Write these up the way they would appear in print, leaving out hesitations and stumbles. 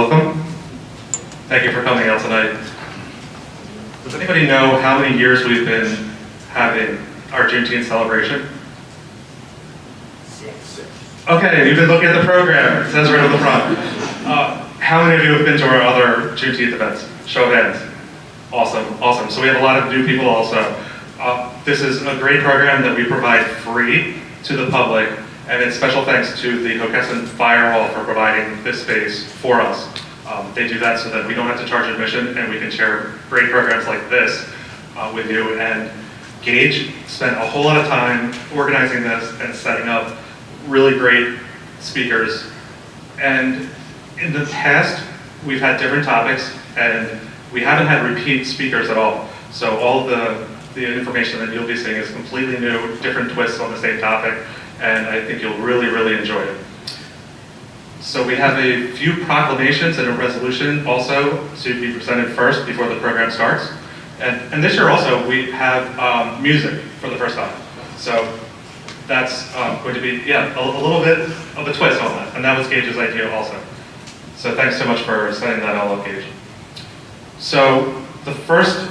Welcome. Thank you for coming out tonight. Does anybody know how many years we've been having our Juneteenth celebration? 6. Okay, you've been looking at the program. It says right on the front. How many of you have been to our other Juneteenth events? Show of hands. Awesome, awesome. So we have a lot of new people also. This is a great program that we provide free to the public, and it's special thanks to the Hockessin Fire Hall for providing this space for us. They do that so that we don't have to charge admission and we can share great programs like this with you. And Gage spent a whole lot of time organizing this and setting up really great speakers. And in the past, we've had different topics and we haven't had repeat speakers at all. So all the information that you'll be seeing is completely new, different twists on the same topic, and I think you'll really, really enjoy it. So we have a few proclamations and a resolution also to be presented first before the program starts. And this year also we have music for the first time. So that's going to be, a little bit of a twist on that. And that was Gage's idea also. So thanks so much for setting that all up, Gage. So the first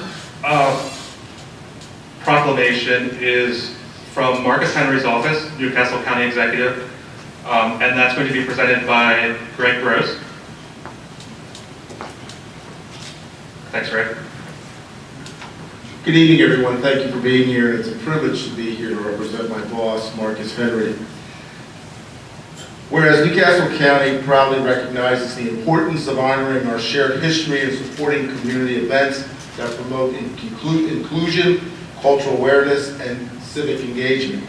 proclamation is from Marcus Henry's office, Newcastle County Executive. And that's going to be presented by Greg Gross. Thanks, Greg. Good evening, everyone. Thank you for being here. It's a privilege to be here to represent my boss, Marcus Henry. Whereas Newcastle County proudly recognizes the importance of honoring our shared history and supporting community events that promote inclusion, cultural awareness, and civic engagement.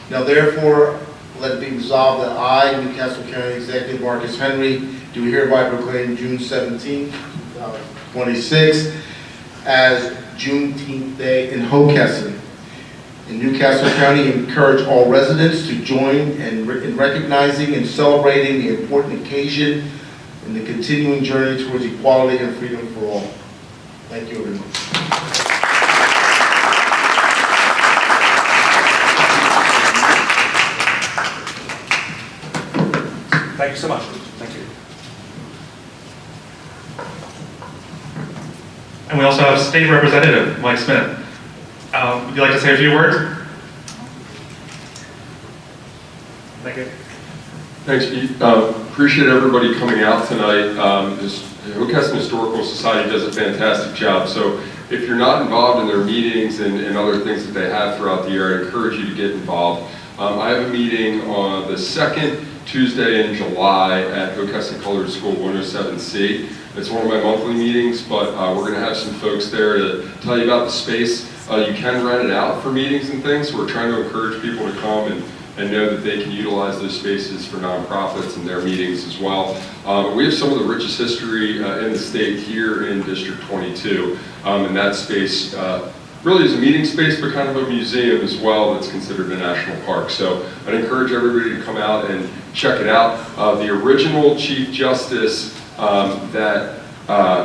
Now, therefore, let it be resolved that I, Newcastle County Executive Marcus Henry, do hereby proclaim June 17, 2026 as Juneteenth Day in Hockessin. In Newcastle County, encourage all residents to join in recognizing and celebrating the important occasion in the continuing journey towards equality and freedom for all. Thank you, everyone. Thank you so much. Thank you. And we also have State Representative Mike Smith. Would you like to say a few words? Thank you. Thanks, Pete. Appreciate everybody coming out tonight. The Hockessin Historical Society does a fantastic job. So if you're not involved in their meetings and other things that they have throughout the year, I encourage you to get involved. I have a meeting on the second Tuesday in July at Hockessin Colored School 107C. It's one of my monthly meetings, but we're going to have some folks there to tell you about the space. You can rent it out for meetings and things, so we're trying to encourage people to come and know that they can utilize those spaces for nonprofits and their meetings as well. We have some of the richest history in the state here in District 22, and that space really is a meeting space, but kind of a museum as well that's considered a national park. So I'd encourage everybody to come out and check it out. The original Chief Justice that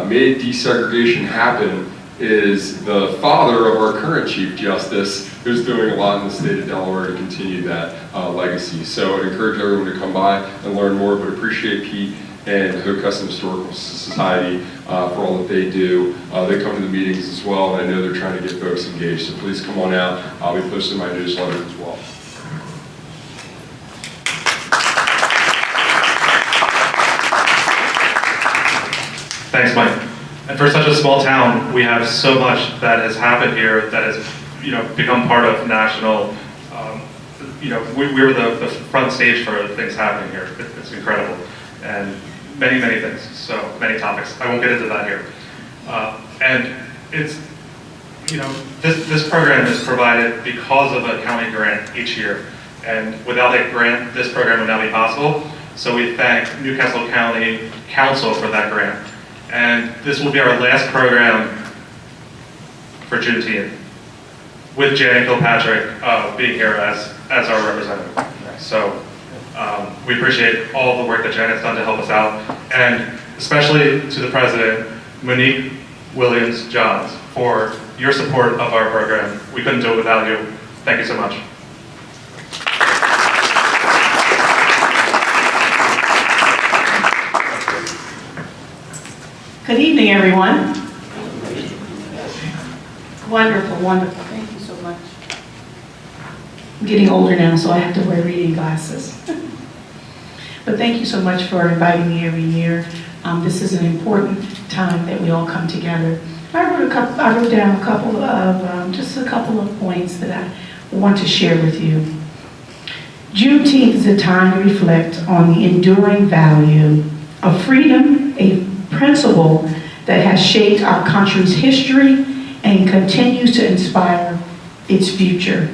made desegregation happen is the father of our current Chief Justice, who's doing a lot in the state of Delaware to continue that legacy. So I'd encourage everyone to come by and learn more, but appreciate Pete and the Hockessin Historical Society for all that they do. They come to the meetings as well, and I know they're trying to get folks engaged, so please come on out. I'll be posting my newsletter as well. Thanks, Mike. And for such a small town, we have so much that has happened here that has, become part of national. We were the front stage for things happening here. It's incredible, and many, many things. So many topics. I won't get into that here. And it's, this program is provided because of a county grant each year, and without a grant, this program would not be possible. So we thank Newcastle County Council for that grant. And this will be our last program for Juneteenth, with Janet Kilpatrick being here as our representative. So we appreciate all the work that Janet's done to help us out, and especially to the president, Monique Williams-Johns, for your support of our program. We couldn't do it without you. Thank you so much. Good evening, everyone. Wonderful, wonderful. Thank you so much. I'm getting older now, so I have to wear reading glasses. But thank you so much for inviting me every year. This is an important time that we all come together. I wrote down a couple of, just a couple of points that I want to share with you. Juneteenth is a time to reflect on the enduring value of freedom, a principle that has shaped our country's history and continues to inspire its future.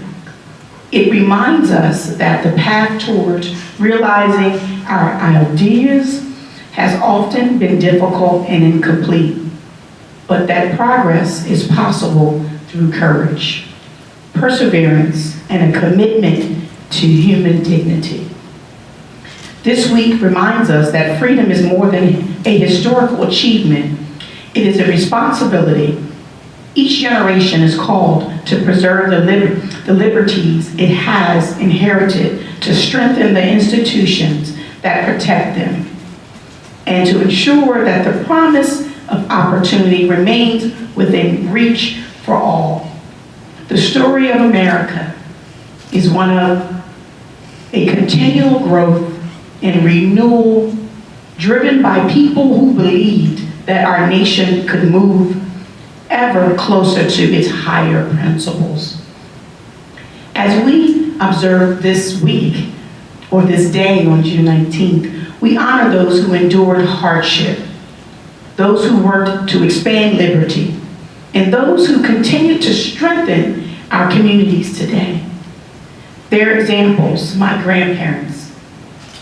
It reminds us that the path towards realizing our ideas has often been difficult and incomplete, but that progress is possible through courage, perseverance, and a commitment to human dignity. This week reminds us that freedom is more than a historical achievement. It is a responsibility. Each generation is called to preserve the liberties it has inherited, to strengthen the institutions that protect them, and to ensure that the promise of opportunity remains within reach for all. The story of America is one of a continual growth and renewal driven by people who believed that our nation could move ever closer to its higher principles. As we observe this week, or this day on June 19th, we honor those who endured hardship, those who worked to expand liberty, and those who continue to strengthen our communities today. Their examples, my grandparents,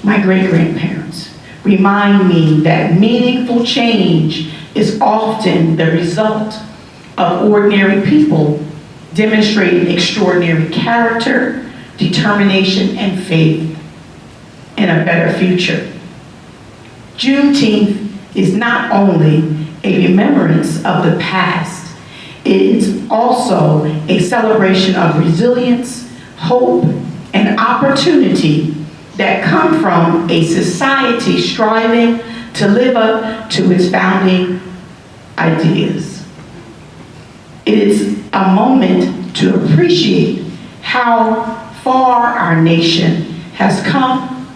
my great-grandparents, remind me that meaningful change is often the result of ordinary people demonstrating extraordinary character, determination, and faith in a better future. Juneteenth is not only a remembrance of the past, it is also a celebration of resilience, hope, and opportunity that come from a society striving to live up to its founding ideas. It is a moment to appreciate how far our nation has come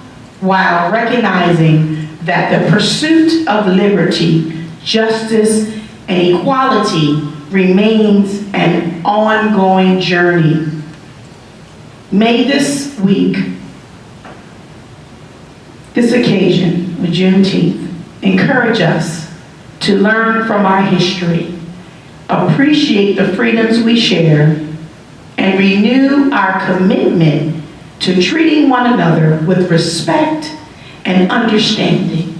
while recognizing that the pursuit of liberty, justice, and equality remains an ongoing journey. May this week, this occasion with Juneteenth, encourage us to learn from our history, appreciate the freedoms we share, and renew our commitment to treating one another with respect and understanding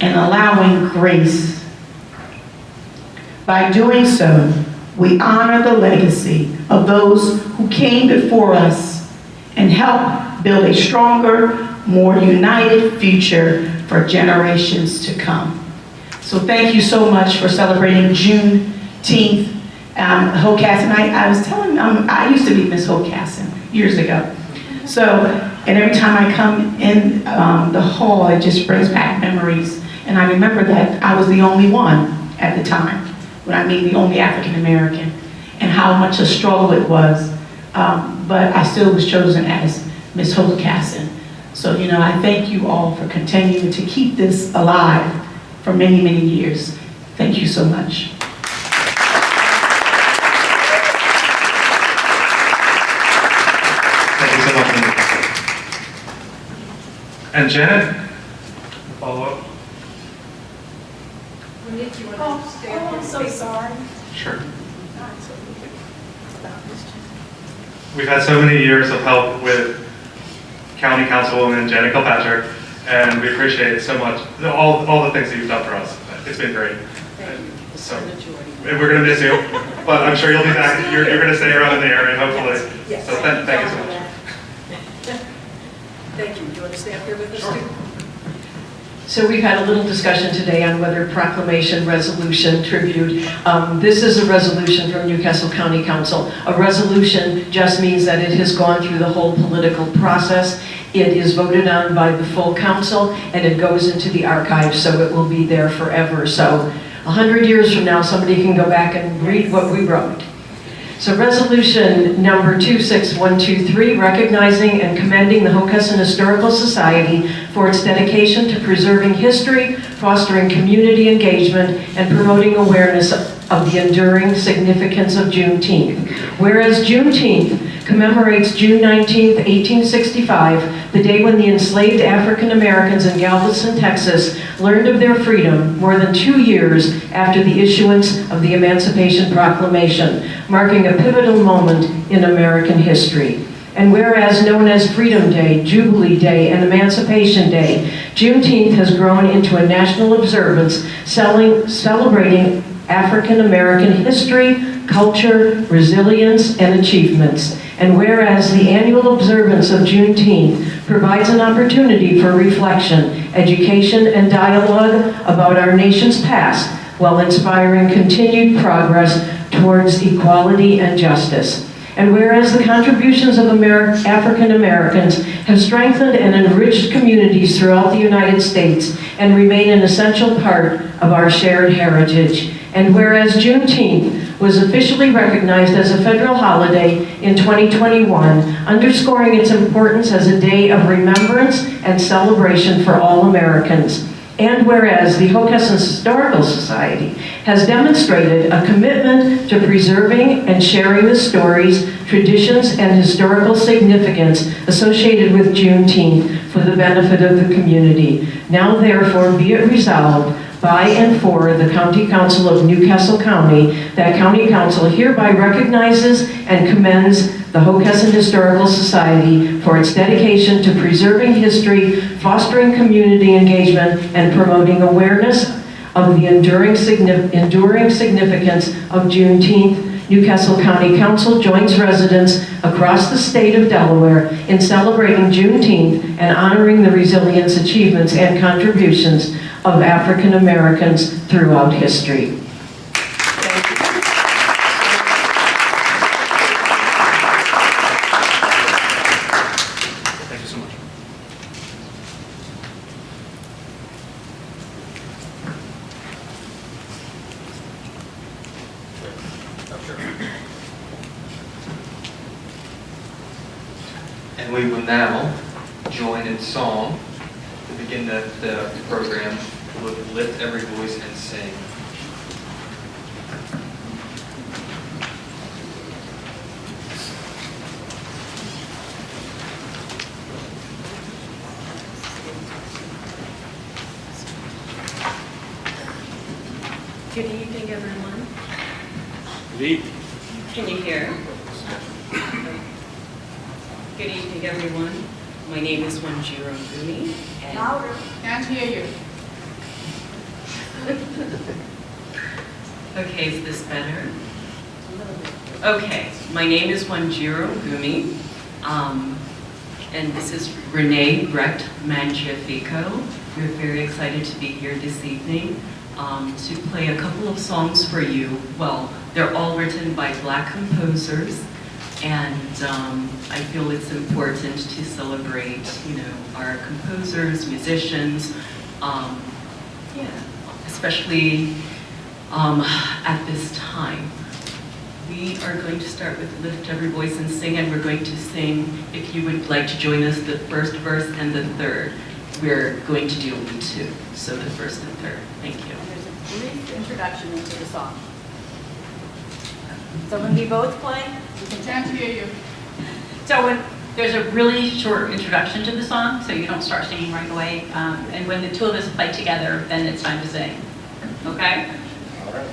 and allowing grace. By doing so, we honor the legacy of those who came before us and help build a stronger, more united future for generations to come. So thank you so much for celebrating Juneteenth. Hockessin, I was telling them, I used to be Miss Hockessin years ago. So, and every time I come in the hall, it just brings back memories. And I remember that I was the only one at the time, when I mean the only African American, and how much a struggle it was. But I still was chosen as Miss Hockessin. So, you know, I thank you all for continuing to keep this alive for many, many years. Thank you so much. Thank you so much, Linda. And Janet, follow up? I'm so sorry. Sure. We've had so many years of help with County Councilwoman Janet Kilpatrick, and we appreciate so much all the things that you've done for us. It's been great. So, and we're going to miss you, but I'm sure you'll be back. You're going to stay around in the area, hopefully. Yes. So thank you so much. Thank you. Do you want to stay up here with us too? So we've had a little discussion today on whether proclamation, resolution, tribute. This is a resolution from Newcastle County Council. A resolution just means that it has gone through the whole political process. It is voted on by the full council and it goes into the archives, so it will be there forever. So 100 years from now, somebody can go back and read what we wrote. So resolution number 26123, recognizing and commending the Hockessin Historical Society for its dedication to preserving history, fostering community engagement, and promoting awareness of the enduring significance of Juneteenth. Whereas Juneteenth commemorates June 19, 1865, the day when the enslaved African Americans in Galveston, Texas, learned of their freedom more than 2 years after the issuance of the Emancipation Proclamation, marking a pivotal moment in American history. And whereas known as Freedom Day, Jubilee Day, and Emancipation Day, Juneteenth has grown into a national observance celebrating African American history, culture, resilience, and achievements. And whereas the annual observance of Juneteenth provides an opportunity for reflection, education, and dialogue about our nation's past, while inspiring continued progress towards equality and justice. And whereas the contributions of African Americans have strengthened and enriched communities throughout the United States and remain an essential part of our shared heritage. And whereas Juneteenth was officially recognized as a federal holiday in 2021, underscoring its importance as a day of remembrance and celebration for all Americans. And whereas the Hockessin Historical Society has demonstrated a commitment to preserving and sharing the stories, traditions, and historical significance associated with Juneteenth for the benefit of the community. Now therefore be it resolved by and for the County Council of Newcastle County that County Council hereby recognizes and commends the Hockessin Historical Society for its dedication to preserving history, fostering community engagement, and promoting awareness of the enduring significance of Juneteenth. Newcastle County Council joins residents across the state of Delaware in celebrating Juneteenth and honoring the resilience, achievements, and contributions of African Americans throughout history. Thank you so much. And we will now join in song to begin the program. We'll lift every voice and sing. Good evening, everyone. Good evening. Can you hear? Good evening, everyone. My name is Wanjiro Gumi. Louder. Can't hear you. Okay, is this better? Okay, my name is Wanjiro Gumi, and this is Renee Brecht Mangiafico. We're very excited to be here this evening to play a couple of songs for you. Well, they're all written by Black composers, and I feel it's important to celebrate, our composers, musicians, especially at this time. We are going to start with Lift Every Voice and Sing, and we're going to sing, if you would like to join us, the first verse and the third. We're going to do only two, so the first and third. Thank you. There's a brief introduction into the song. So when we both play, we can can't hear you. So there's a really short introduction to the song, so you don't start singing right away. And when the two of us play together, then it's time to sing. Okay? All right.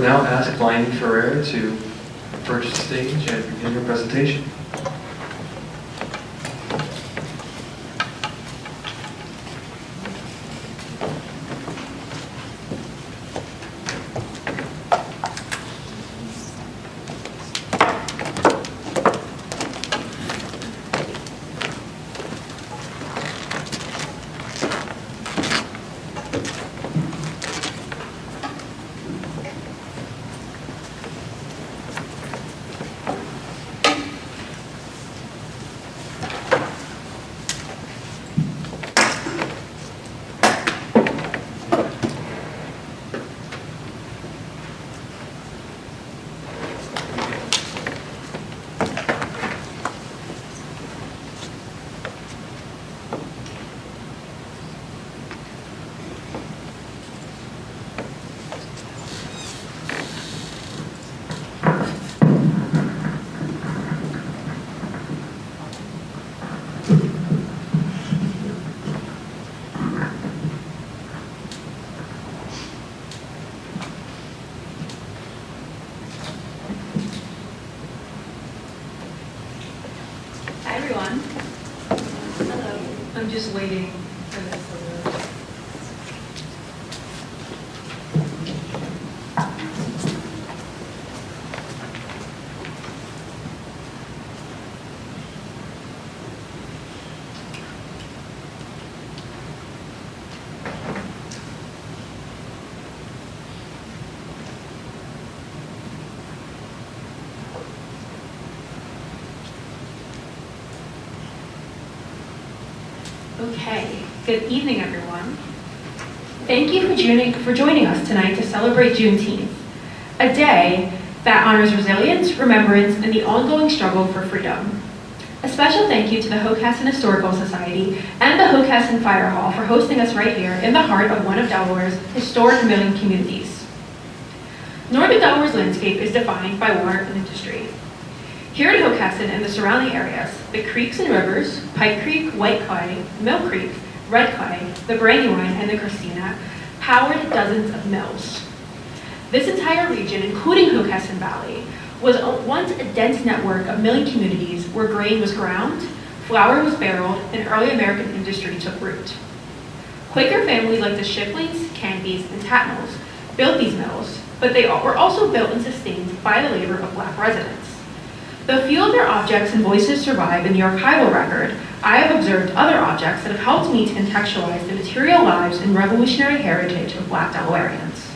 would now ask Pliny Ferreira to approach the stage and begin your presentation. Hi, everyone. Hello. I'm just waiting for this. Okay, good evening, everyone. Thank you for joining us tonight to celebrate Juneteenth, a day that honors resilience, remembrance, and the ongoing struggle for freedom. A special thank you to the Hockessin Historical Society and the Hockessin Fire Hall for hosting us right here in the heart of one of Delaware's historic milling communities. Northern Delaware's landscape is defined by water and industry. Here in Hockessin and the surrounding areas, the creeks and rivers, Pike Creek, White Clay, Mill Creek, Red Clay, the Brandywine, and the Christina, powered dozens of mills. This entire region, including Hockessin Valley, was once a dense network of milling communities where grain was ground, flour was barreled, and early American industry took root. Quaker families like the Shipleys, Canbys, and Tatnalls built these mills, but they were also built and sustained by the labor of Black residents. Though few of their objects and voices survive in the archival record, I have observed other objects that have helped me to contextualize the material lives and revolutionary heritage of Black Delawareans.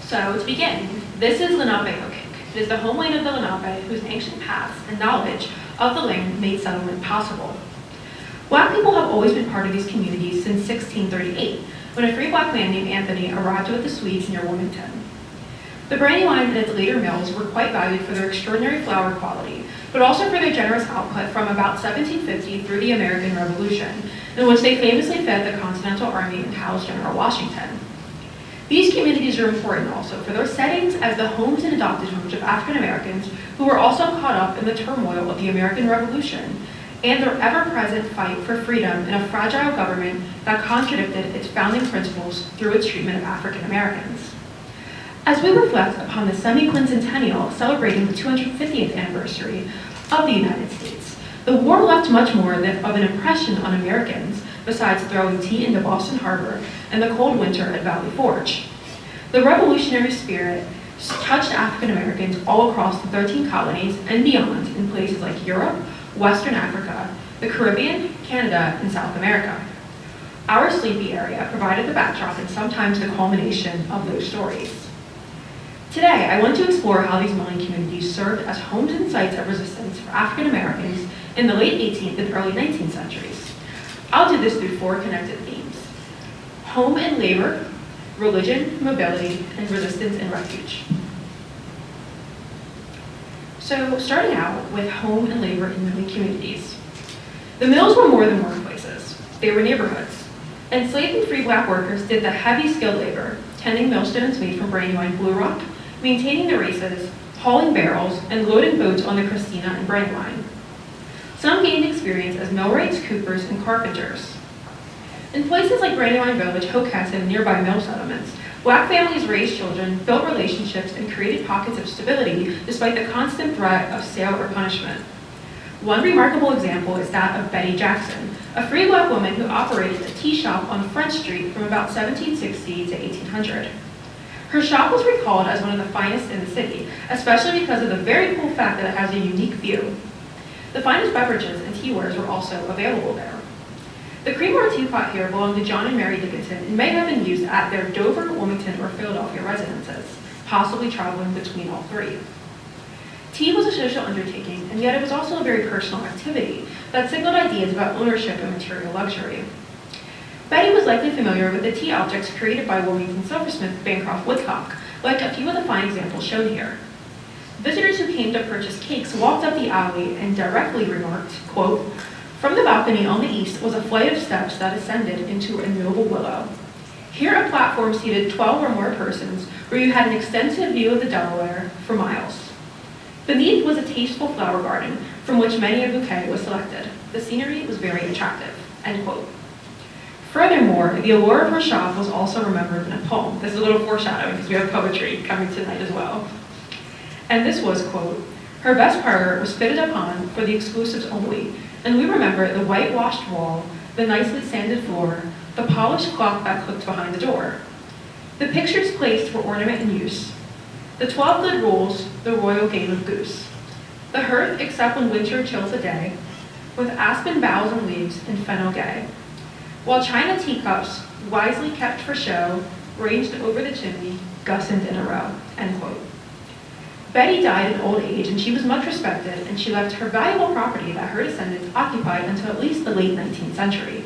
So to begin, this is Lenape-Hokic. It is the homeland of the Lenape whose ancient past and knowledge of the land made settlement possible. Black people have always been part of these communities since 1638, when a free Black man named Anthony arrived with the Swedes near Wilmington. The Brandywine and its later mills were quite valued for their extraordinary flour quality, but also for their generous output from about 1750 through the American Revolution, in which they famously fed the Continental Army and housed General Washington. These communities are important also for their settings as the homes and adopted homes of African Americans who were also caught up in the turmoil of the American Revolution and their ever-present fight for freedom in a fragile government that contradicted its founding principles through its treatment of African Americans. As we reflect upon the semi-quincentennial celebrating the 250th anniversary of the United States, the war left much more of an impression on Americans besides throwing tea into Boston Harbor and the cold winter at Valley Forge. The revolutionary spirit touched African Americans all across the 13 colonies and beyond in places like Europe, Western Africa, the Caribbean, Canada, and South America. Our sleepy area provided the backdrop and sometimes the culmination of those stories. Today, I want to explore how these milling communities served as homes and sites of resistance for African Americans in the late 18th and early 19th centuries. I'll do this through 4 connected themes: home and labor, religion, mobility, and resistance and refuge. So starting out with home and labor in milling communities. The mills were more than workplaces. They were neighborhoods. Enslaved and free Black workers did the heavy skilled labor, tending millstones made from Brandywine Blue Rock, maintaining the races, hauling barrels, and loading boats on the Christina and Brandywine. Some gained experience as millwrights, coopers, and carpenters. In places like Brandywine Village, Hockessin, and nearby mill settlements, Black families raised children, built relationships, and created pockets of stability despite the constant threat of sale or punishment. One remarkable example is that of Betty Jackson, a free Black woman who operated a tea shop on French Street from about 1760 to 1800. Her shop was recalled as one of the finest in the city, especially because of the very cool fact that it has a unique view. The finest beverages and tea wares were also available there. The Creamore teapot here belonged to John and Mary Dickinson and may have been used at their Dover, Wilmington, or Philadelphia residences, possibly traveling between all three. Tea was a social undertaking, and yet it was also a very personal activity that signaled ideas about ownership and material luxury. Betty was likely familiar with the tea objects created by Wilmington silversmith Bancroft Woodcock, like a few of the fine examples shown here. Visitors who came to purchase cakes walked up the alley and directly remarked, quote, "From the balcony on the east was a flight of steps that ascended into a noble willow. Here a platform seated 12 or more persons, where you had an extensive view of the Delaware for miles. Beneath was a tasteful flower garden, from which many a bouquet was selected. The scenery was very attractive," end quote. Furthermore, the allure of her shop was also remembered in a poem. This is a little foreshadowing because we have poetry coming tonight as well. And this was, quote, "Her best parlor was fitted upon for the exclusives only, and we remember the whitewashed wall, the nicely sanded floor, the polished clock that clicked behind the door, the pictures placed for ornament and use, the 12 good rules, the royal game of goose, the hearth except when winter chills a day, with aspen boughs and leaves and fennel gay, while china teacups, wisely kept for show, ranged over the chimney, gussened in a row," end quote. Betty died in old age, and she was much respected, and she left her valuable property that her descendants occupied until at least the late 19th century.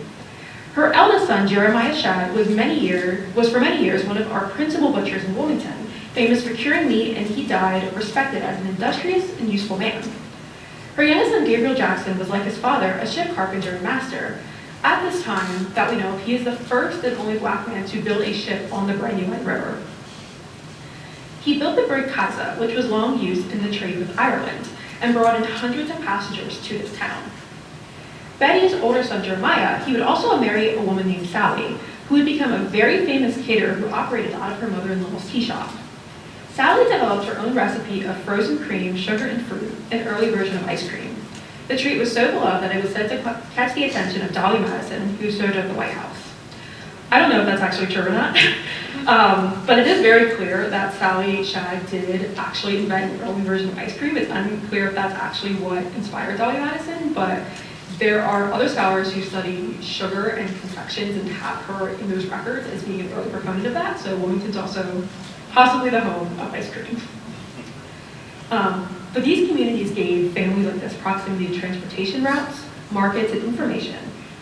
Her eldest son, Jeremiah Shad, was for many years one of our principal butchers in Wilmington, famous for curing meat, and he died respected as an industrious and useful man. Her youngest son, Gabriel Jackson, was like his father, a ship carpenter and master. At this time that we know, he is the first and only Black man to build a ship on the Brandywine River. He built the brig Casa, which was long used in the trade with Ireland, and brought in hundreds of passengers to this town. Betty's older son, Jeremiah, he would also marry a woman named Sally, who would become a very famous caterer who operated out of her mother-in-law's tea shop. Sally developed her own recipe of frozen cream, sugar, and fruit, an early version of ice cream. The treat was so beloved that it was said to catch the attention of Dolly Madison, who served at the White House. I don't know if that's actually true or not, but it is very clear that Sally Shad did actually invent an early version of ice cream. It's unclear if that's actually what inspired Dolly Madison, but there are other scholars who study sugar and confections and have her in those records as being an early proponent of that, so Wilmington's also possibly the home of ice cream. But these communities gave families like this proximity to transportation routes, markets, and information,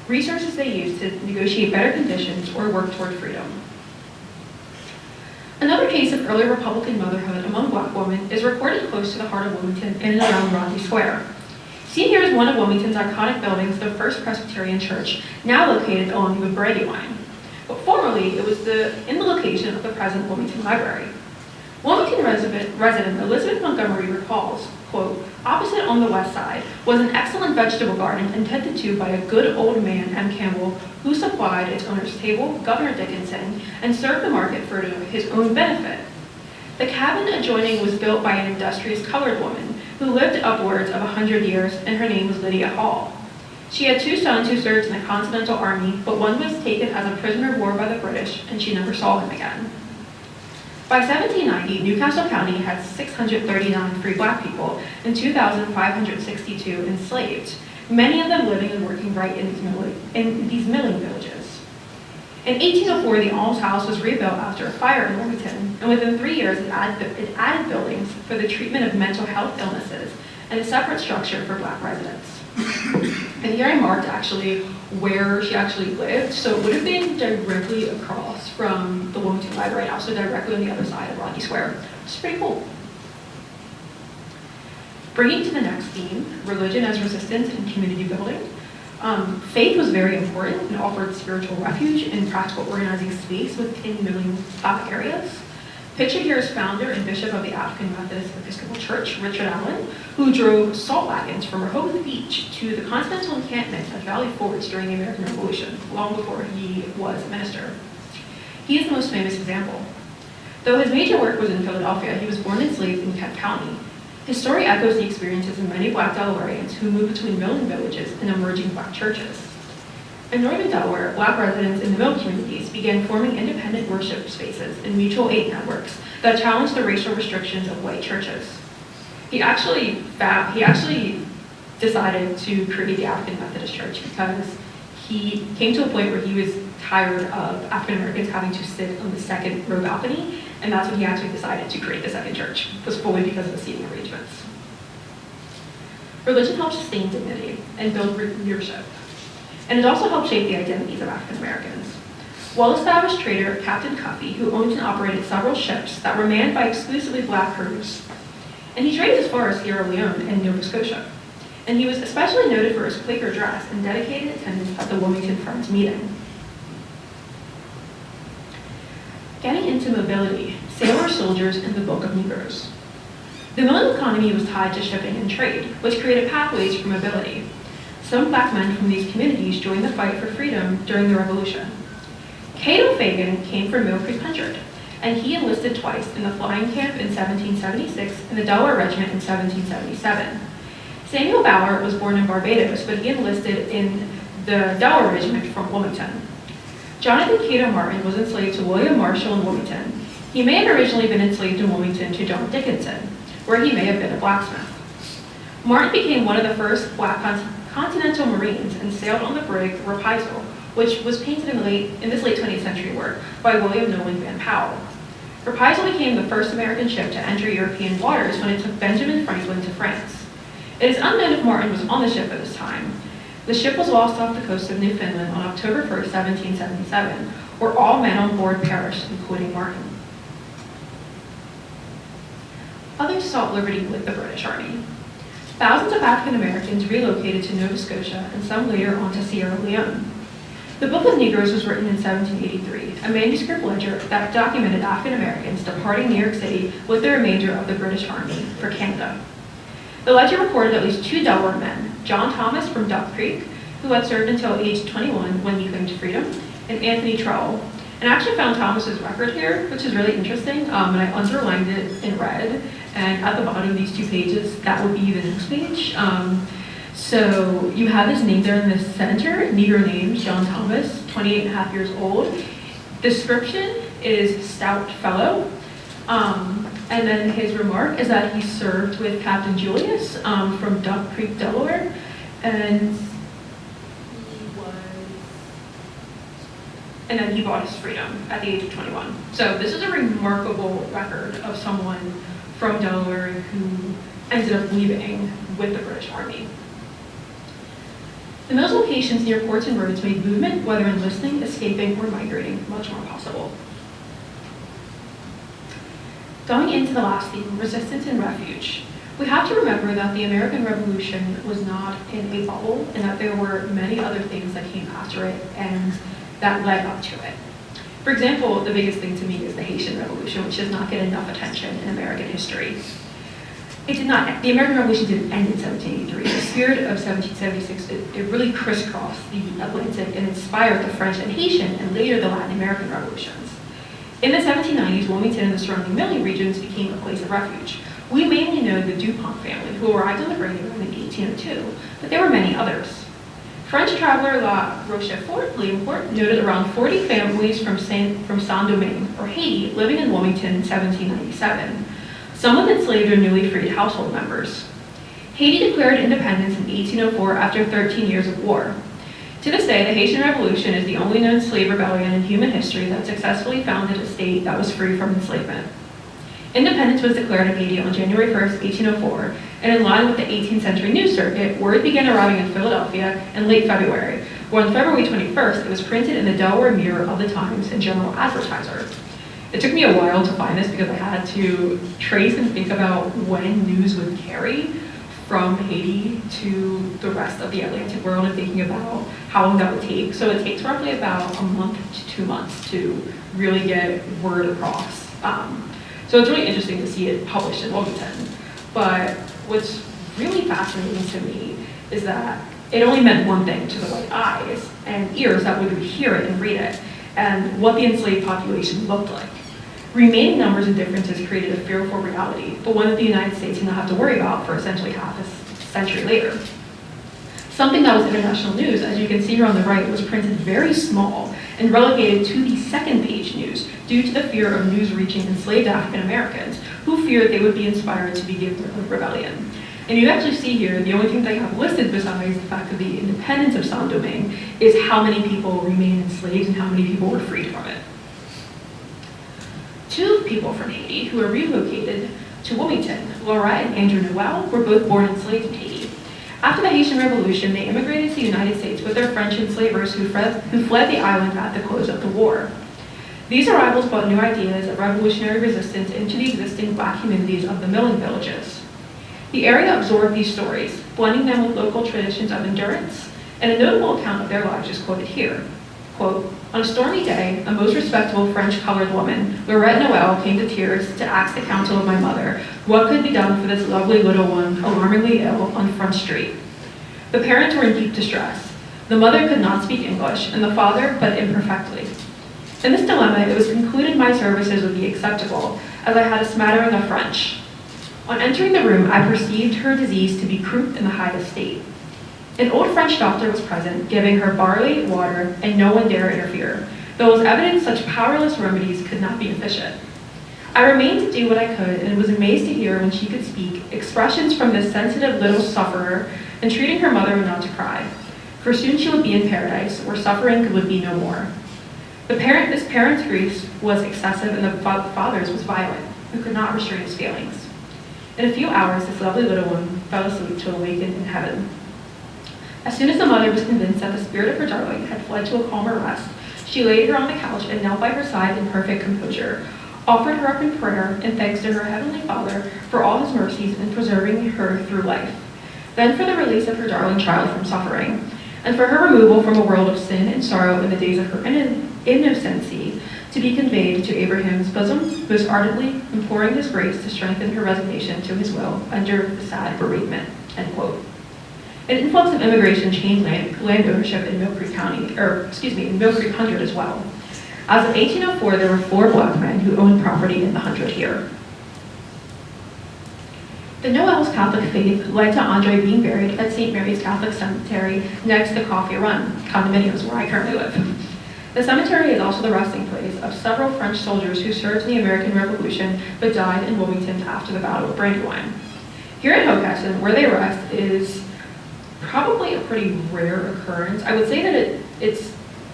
resources they used to negotiate better conditions or work toward freedom. Another case of early Republican motherhood among Black women is recorded close to the heart of Wilmington in and around Rodney Square. Seen here is one of Wilmington's iconic buildings, the First Presbyterian Church, now located along the Brandywine. But formerly, it was in the location of the present Wilmington Library. Wilmington resident Elizabeth Montgomery recalls, quote, "Opposite on the west side was an excellent vegetable garden attended to by a good old man, M. Campbell, who supplied its owner's table, Governor Dickinson, and served the market for his own benefit. The cabin adjoining was built by an industrious colored woman who lived upwards of 100 years, and her name was Lydia Hall. She had 2 sons who served in the Continental Army, but one was taken as a prisoner of war by the British, and she never saw him again." By 1790, Newcastle County had 639 free Black people and 2,562 enslaved, many of them living and working right in these milling villages. In 1804, the almshouse was rebuilt after a fire in Wilmington, and within 3 years, it added buildings for the treatment of mental health illnesses and a separate structure for Black residents. And here I marked actually where she actually lived, so it would have been directly across from the Wilmington Library, also directly on the other side of Rodney Square, which is pretty cool. Bringing to the next theme, religion as resistance and community building. Faith was very important and offered spiritual refuge and practical organizing space within milling Black areas. Pictured here is founder and bishop of the African Methodist Episcopal Church, Richard Allen, who drove salt wagons from Rehoboth Beach to the Continental Encampment at Valley Forge during the American Revolution, long before he was a minister. He is the most famous example. Though his major work was in Philadelphia, he was born enslaved in Kent County. His story echoes the experiences of many Black Delawareans who moved between milling villages and emerging Black churches. In northern Delaware, Black residents in the mill communities began forming independent worship spaces and mutual aid networks that challenged the racial restrictions of white churches. He actually decided to create the African Methodist Church because he came to a point where he was tired of African Americans having to sit on the second row balcony, and that's when he actually decided to create the second church. It was fully because of the seating arrangements. Religion helps sustain dignity and build leadership, and it also helped shape the identities of African Americans. Well-established trader Captain Cuffy, who owned and operated several ships that were manned by exclusively Black crews, and he traded as far as Sierra Leone and Nova Scotia. And he was especially noted for his Quaker dress and dedicated attendance at the Wilmington Friends meeting. Getting into mobility, sailors, soldiers, and the bulk of Negroes. The milling economy was tied to shipping and trade, which created pathways for mobility. Some Black men from these communities joined the fight for freedom during the Revolution. Cato Fagan came from Mill Creek Hundred, and he enlisted twice in the Flying Camp in 1776 and the Delaware Regiment in 1777. Samuel Bower was born in Barbados, but he enlisted in the Delaware Regiment from Wilmington. Jonathan Cato Martin was enslaved to William Marshall in Wilmington. He may have originally been enslaved in Wilmington to John Dickinson, where he may have been a blacksmith. Martin became one of the first Black Continental Marines and sailed on the brig Reprisal, which was painted in this late 20th century work by William Nolan Van Powell. Reprisal became the first American ship to enter European waters when it took Benjamin Franklin to France. It is unknown if Martin was on the ship at this time. The ship was lost off the coast of Newfoundland on October 1st, 1777, where all men on board perished, including Martin. Others sought liberty with the British Army. Thousands of African Americans relocated to Nova Scotia and some later on to Sierra Leone. The Book of Negroes was written in 1783, a manuscript ledger that documented African Americans departing New York City with the remainder of the British Army for Canada. The ledger recorded at least 2 Delaware men, John Thomas from Duck Creek, who had served until age 21 when he claimed freedom, and Anthony Trowell. And I actually found Thomas's record here, which is really interesting, and I underlined it in red, and at the bottom of these 2 pages, that would be the next page. So you have his name there in the center, Negro name, John Thomas, 28 and a half years old. Description is stout fellow. And then his remark is that he served with Captain Julius from Duck Creek, Delaware, and then he bought his freedom at the age of 21. So this is a remarkable record of someone from Delaware who ended up leaving with the British Army. The mill's locations near ports and roads made movement, whether enlisting, escaping, or migrating, much more possible. Going into the last theme, resistance and refuge, we have to remember that the American Revolution was not in a bubble and that there were many other things that came after it and that led up to it. For example, the biggest thing to me is the Haitian Revolution, which does not get enough attention in American history. The American Revolution didn't end in 1783. The spirit of 1776, it really crisscrossed the Atlantic and inspired the French and Haitian and later the Latin American revolutions. In the 1790s, Wilmington and the surrounding milling regions became a place of refuge. We mainly know the DuPont family, who arrived on the Brady in 1802, but there were many others. French traveler La Rochefort noted around 40 families from Saint-Domingue, or Haiti, living in Wilmington in 1797. Some with enslaved or newly freed household members. Haiti declared independence in 1804 after 13 years of war. To this day, the Haitian Revolution is the only known slave rebellion in human history that successfully founded a state that was free from enslavement. Independence was declared in Haiti on January 1st, 1804, and in line with the 18th century news circuit, word began arriving in Philadelphia in late February, where on February 21st, it was printed in the Delaware Mirror of the Times and General Advertiser. It took me a while to find this because I had to trace and think about when news would carry from Haiti to the rest of the Atlantic world and thinking about how long that would take. So it takes roughly about a month to 2 months to really get word across. So it's really interesting to see it published in Wilmington. But what's really fascinating to me is that it only meant one thing to the white eyes and ears that would hear it and read it, and what the enslaved population looked like. Remaining numbers and differences created a fearful reality, but one that the United States did not have to worry about for essentially half a century later. Something that was international news, as you can see here on the right, was printed very small and relegated to the second page news due to the fear of news reaching enslaved African Americans who feared they would be inspired to begin a rebellion. And you actually see here, the only thing they have listed besides the fact of the independence of Saint-Domingue is how many people remained enslaved and how many people were freed from it. Two people from Haiti who were relocated to Wilmington, Laurette and Andrew Noel, were both born enslaved in Haiti. After the Haitian Revolution, they immigrated to the United States with their French enslavers who fled the island at the close of the war. These arrivals brought new ideas of revolutionary resistance into the existing black communities of the milling villages. The area absorbed these stories, blending them with local traditions of endurance, and a notable account of their lives is quoted here. Quote, "On a stormy day, a most respectable French-colored woman, Laurette Noel, came to tears to ask the counsel of my mother what could be done for this lovely little one, alarmingly ill, on Front Street. The parents were in deep distress. The mother could not speak English, and the father but imperfectly. In this dilemma, it was concluded my services would be acceptable, as I had a smattering of French. On entering the room, I perceived her disease to be croup in the highest state. An old French doctor was present, giving her barley, water, and no one dare interfere, though it was evident such powerless remedies could not be efficient. I remained to do what I could, and was amazed to hear, when she could speak, expressions from this sensitive little sufferer, entreating her mother not to cry, for soon she would be in paradise, where suffering would be no more. This parent's grief was excessive, and the father's was violent, who could not restrain his feelings. In a few hours, this lovely little one fell asleep to awaken in heaven. As soon as the mother was convinced that the spirit of her darling had fled to a calmer rest, she laid her on the couch and knelt by her side in perfect composure, offered her up in prayer and thanks to her heavenly Father for all his mercies in preserving her through life, then for the release of her darling child from suffering, and for her removal from a world of sin and sorrow in the days of her innocency, to be conveyed to Abraham's bosom, most ardently imploring his grace to strengthen her resignation to his will under the sad bereavement." End quote. An influx of immigration changed land ownership in Mill Creek County, in Mill Creek Hundred as well. As of 1804, there were 4 black men who owned property in the hundred here. The Noel's Catholic faith led to Andre being buried at St. Mary's Catholic Cemetery next to Coffee Run condominiums, where I currently live. The cemetery is also the resting place of several French soldiers who served in the American Revolution but died in Wilmington after the Battle of Brandywine. Here in Hockessin, where they rest, is probably a pretty rare occurrence. I would say that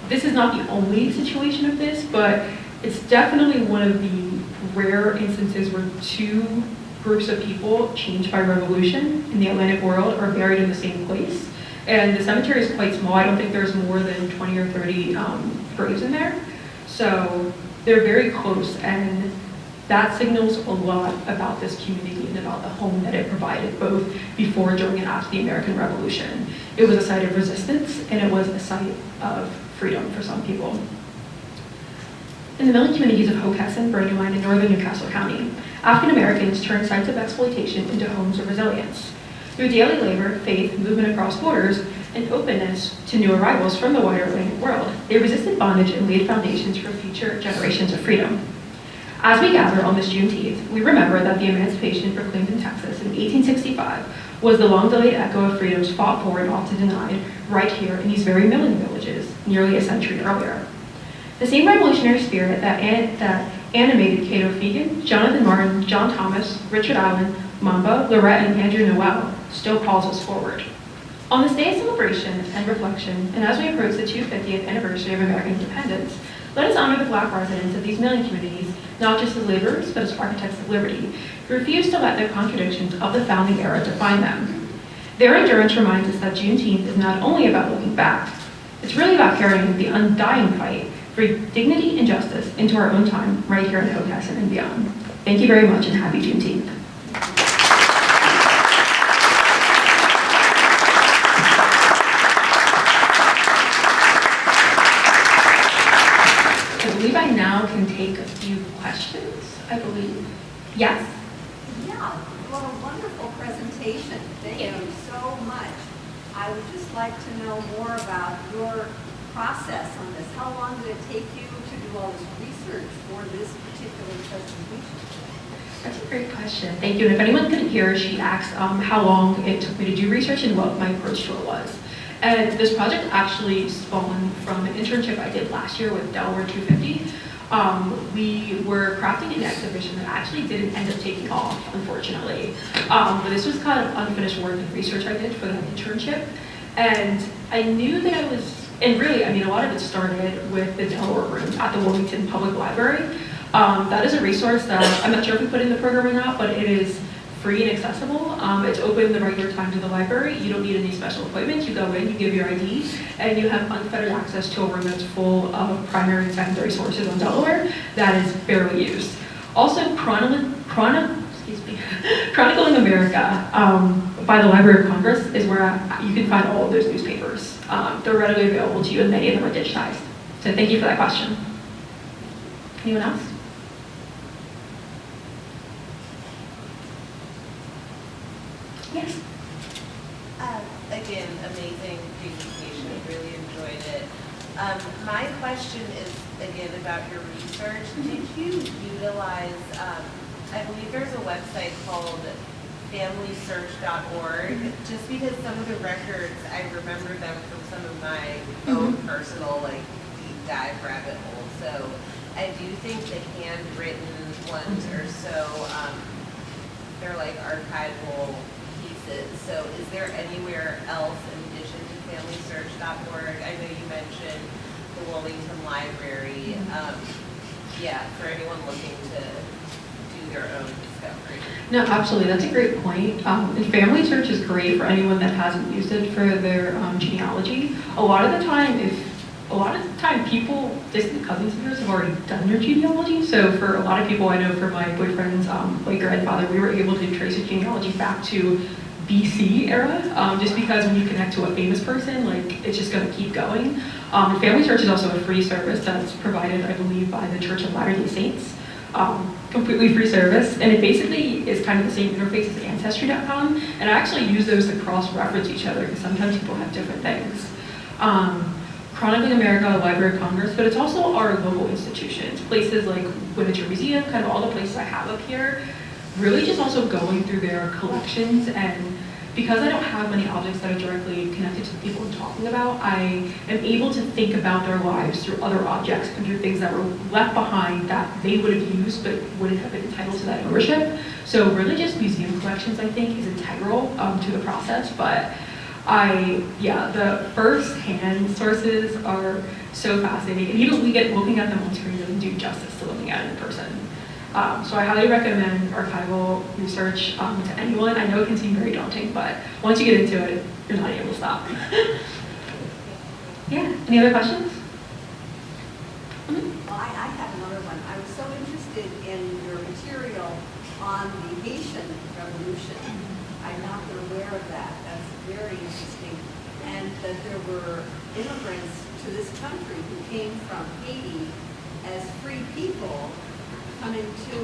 this is not the only situation of this, but it's definitely one of the rare instances where 2 groups of people changed by revolution in the Atlantic world are buried in the same place. And the cemetery is quite small. I don't think there's more than 20 or 30 graves in there. So they're very close, and that signals a lot about this community and about the home that it provided, both before, during, and after the American Revolution. It was a site of resistance, and it was a site of freedom for some people. In the milling communities of Hockessin, Brandywine, and northern Newcastle County, African Americans turned sites of exploitation into homes of resilience. Through daily labor, faith, movement across borders, and openness to new arrivals from the wider Atlantic world, they resisted bondage and laid foundations for future generations of freedom. As we gather on this Juneteenth, we remember that the emancipation proclaimed in Texas in 1865 was the long-delayed echo of freedoms fought for and often denied right here in these very milling villages nearly a century earlier. The same revolutionary spirit that animated Cato Fegan, Jonathan Martin, John Thomas, Richard Allen, Mamba, Laurette, and Andrew Noel still calls us forward. On this day of celebration and reflection, and as we approach the 250th anniversary of American independence, let us honor the Black residents of these milling communities, not just as laborers, but as architects of liberty, who refuse to let the contradictions of the founding era define them. Their endurance reminds us that Juneteenth is not only about looking back, it's really about carrying the undying fight for dignity and justice into our own time, right here in Hockessin and beyond. Thank you very much, and happy Juneteenth. I believe I now can take a few questions, I believe. Yes? Yeah, what a wonderful presentation. Thank you so much. I would just like to know more about your process on this. How long did it take you to do all this research for this particular presentation? That's a great question. Thank you. And if anyone couldn't hear, she asked how long it took me to do research and what my approach to it was. And this project actually spawned from an internship I did last year with Delaware 250. We were crafting an exhibition that actually didn't end up taking off, unfortunately. But this was kind of unfinished work and research I did for that internship. And I knew that I was, and really, I mean, a lot of it started with the Delaware Room at the Wilmington Public Library. That is a resource that, I'm not sure if we put in the program or not, but it is free and accessible. It's open the regular times of the library. You don't need any special appointments. You go in, you give your ID, and you have unfettered access to a room that's full of primary and secondary sources on Delaware that is barely used. Also, Chronicling America by the Library of Congress is where you can find all of those newspapers. They're readily available to you, and many of them are digitized. So thank you for that question. Anyone else? Yes. Again, amazing presentation. I really enjoyed it. My question is, again, about your research. Did you utilize, I believe there's a website called familysearch.org, just because some of the records, I remember them from some of my own personal, like, deep dive rabbit holes. So I do think the handwritten ones are so, they're like archival pieces. So is there anywhere else in addition to familysearch.org? I know you mentioned the Wilmington Library. Yeah, for anyone looking to do their own discovery. No, absolutely. That's a great point. And Family Search is great for anyone that hasn't used it for their genealogy. A lot of the time, people, distant cousins of yours have already done their genealogy. So for a lot of people, I know for my boyfriend's late grandfather, we were able to trace his genealogy back to BC era, just because when you connect to a famous person, like, it's just going to keep going. And Family Search is also a free service that's provided, I believe, by the Church of Latter-day Saints. Completely free service, and it basically is kind of the same interface as Ancestry.com, and I actually use those to cross-reference each other because sometimes people have different things. Chronicling America, Library of Congress, but it's also our local institutions, places like Winter Museum, kind of all the places I have up here, really just also going through their collections. And because I don't have many objects that are directly connected to the people I'm talking about, I am able to think about their lives through other objects and through things that were left behind that they would have used but wouldn't have been entitled to that ownership. So really just museum collections, I think, is integral to the process. But the first-hand sources are so fascinating. And even looking at them on screen doesn't do justice to looking at it in person. So I highly recommend archival research to anyone. I know it can seem very daunting, but once you get into it, you're not able to stop. Yeah, any other questions? Well, I have another one. I was so interested in your material on the Haitian Revolution. I'm not aware of that. That's very interesting. And that there were immigrants to this country who came from Haiti as free people coming to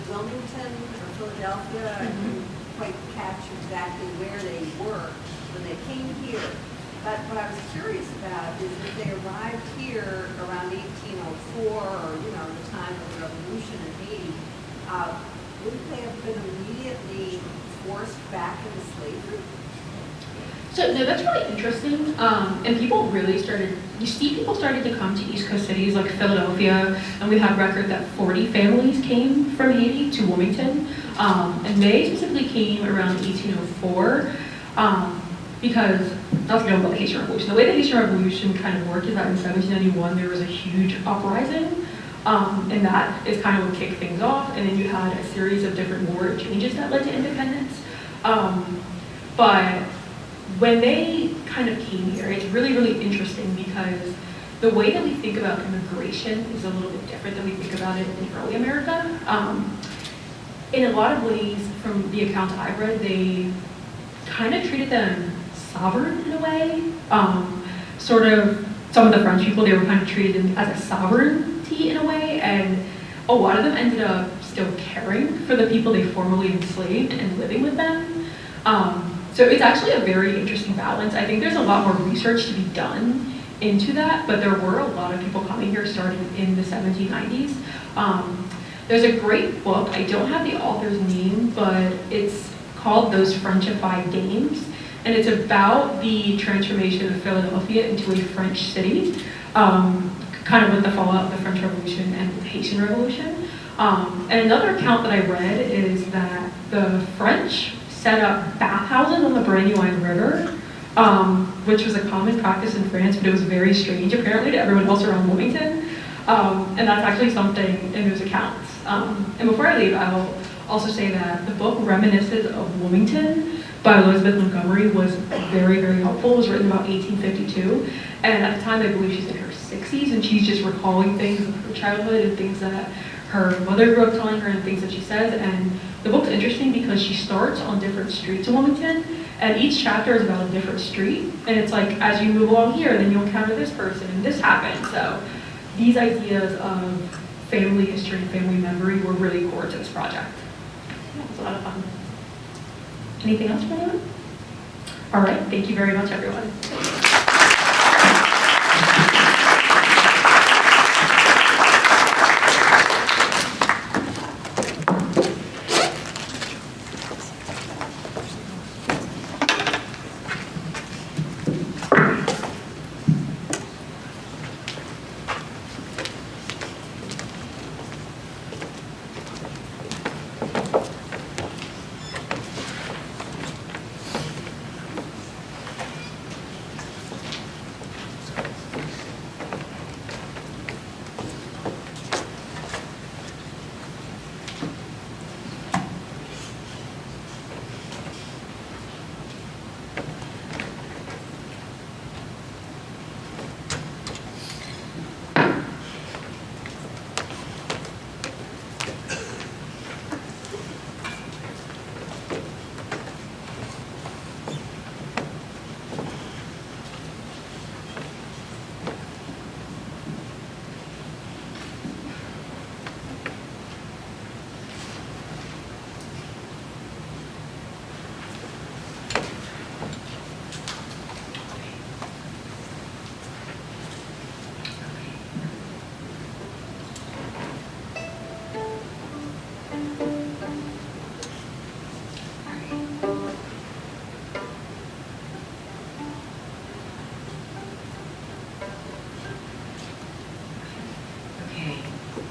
Wilmington or Philadelphia. I couldn't quite catch exactly where they were when they came here. But what I was curious about is if they arrived here around 1804 or, the time of the revolution in Haiti, wouldn't they have been immediately forced back into slavery? So no, that's really interesting. And people started to come to East Coast cities like Philadelphia, and we have record that 40 families came from Haiti to Wilmington. And they specifically came around 1804 because, not to go about the Haitian Revolution, the way the Haitian Revolution kind of worked is that in 1791 there was a huge uprising, and that is kind of what kicked things off, and then you had a series of different war changes that led to independence. But when they kind of came here, it's really, really interesting because the way that we think about immigration is a little bit different than we think about it in early America. In a lot of ways, from the accounts I've read, they kind of treated them sovereign in a way. Sort of, some of the French people, they were kind of treated as a sovereignty in a way, and a lot of them ended up still caring for the people they formerly enslaved and living with them. So it's actually a very interesting balance. I think there's a lot more research to be done into that, but there were a lot of people coming here starting in the 1790s. There's a great book, I don't have the author's name, but it's called Those Frenchified Dames, and it's about the transformation of Philadelphia into a French city, kind of with the fallout of the French Revolution and the Haitian Revolution. And another account that I read is that the French set up bathhouses on the Brandywine River, which was a common practice in France, but it was very strange apparently to everyone else around Wilmington. And that's actually something in those accounts. And before I leave, I'll also say that the book Reminiscences of Wilmington by Elizabeth Montgomery was very, very helpful. It was written about 1852. And at the time, I believe she's in her 60s, and she's just recalling things of her childhood and things that her mother grew up telling her and things that she says. And the book's interesting because she starts on different streets in Wilmington, and each chapter is about a different street. And it's like, as you move along here, then you'll encounter this person and this happened. So these ideas of family history and family memory were really core to this project. Yeah, it was a lot of fun. Anything else for anyone? All right, thank you very much, everyone.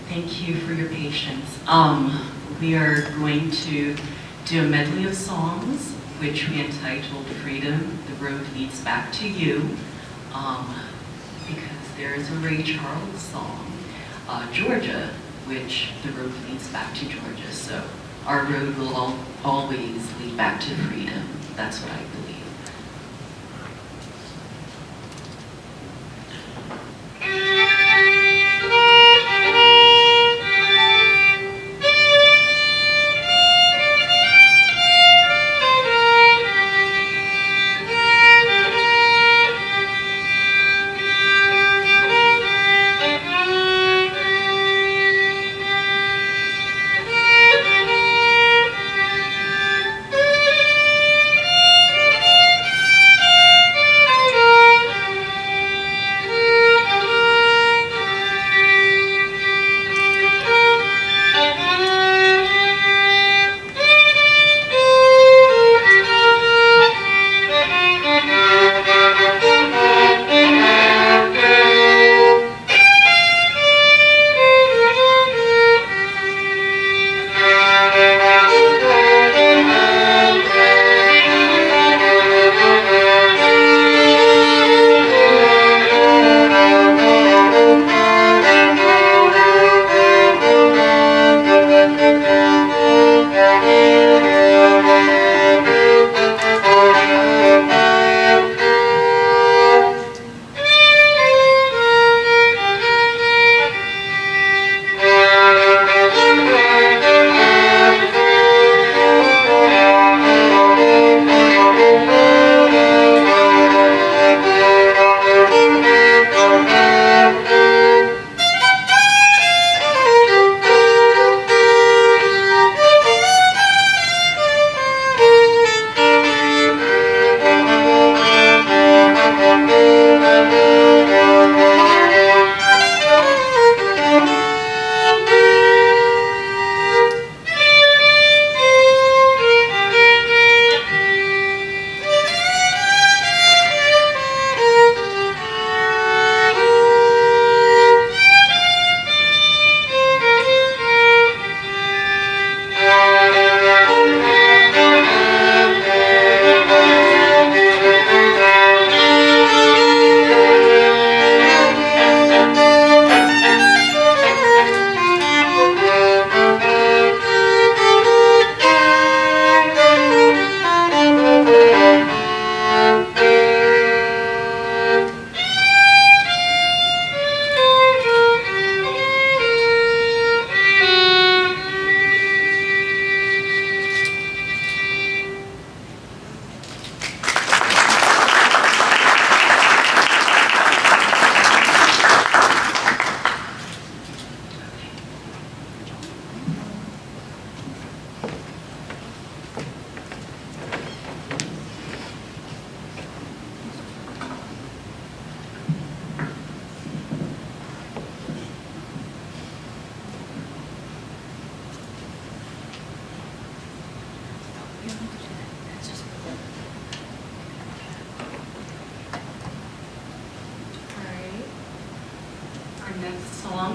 Thank you for your patience. We are going to do a medley of songs, which we entitled Freedom, the Road Leads Back to You, because there is a Ray Charles song, Georgia, which the road leads back to Georgia. So our road will always lead back to freedom. That's what I believe.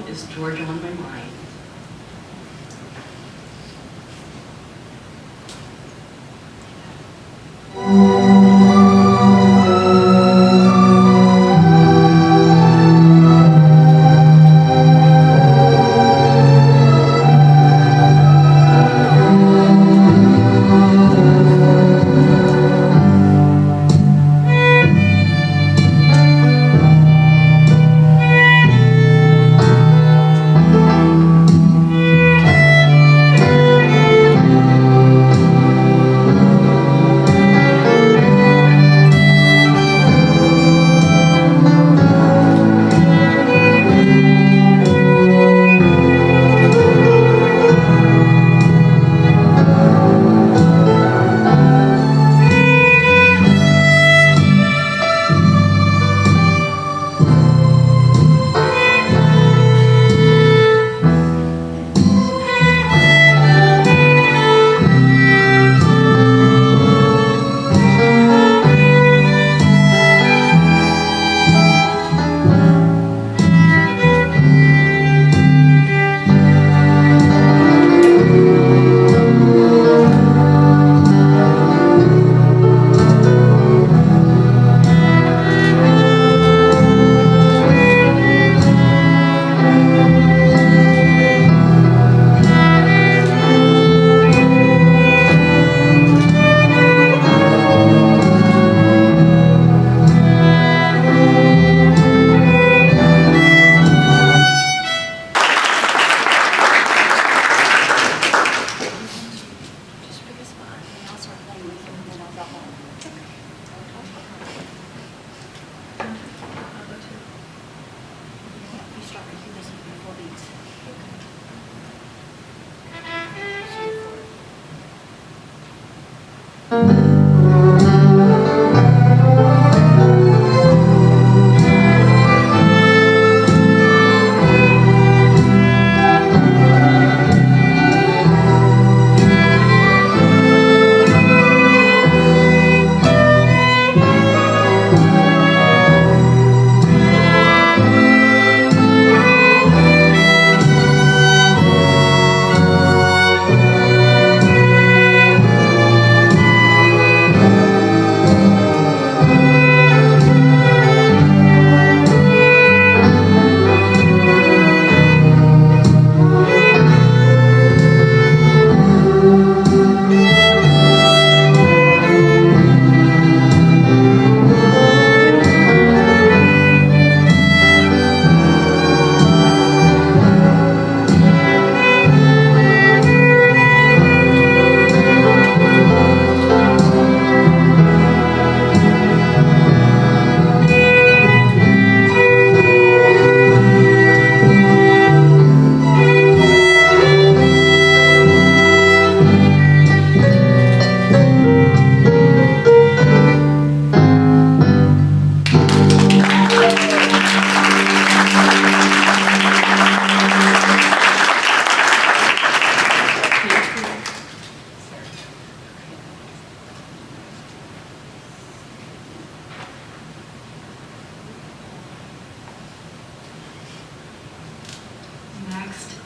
song is Georgia on My Mind.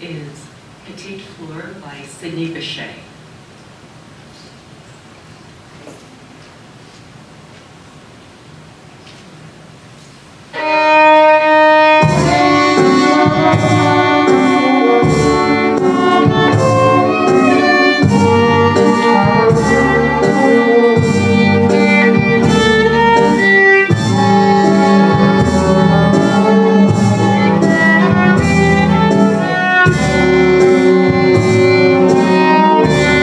Is Petite Fleur by Sidney Bechet. Thank you.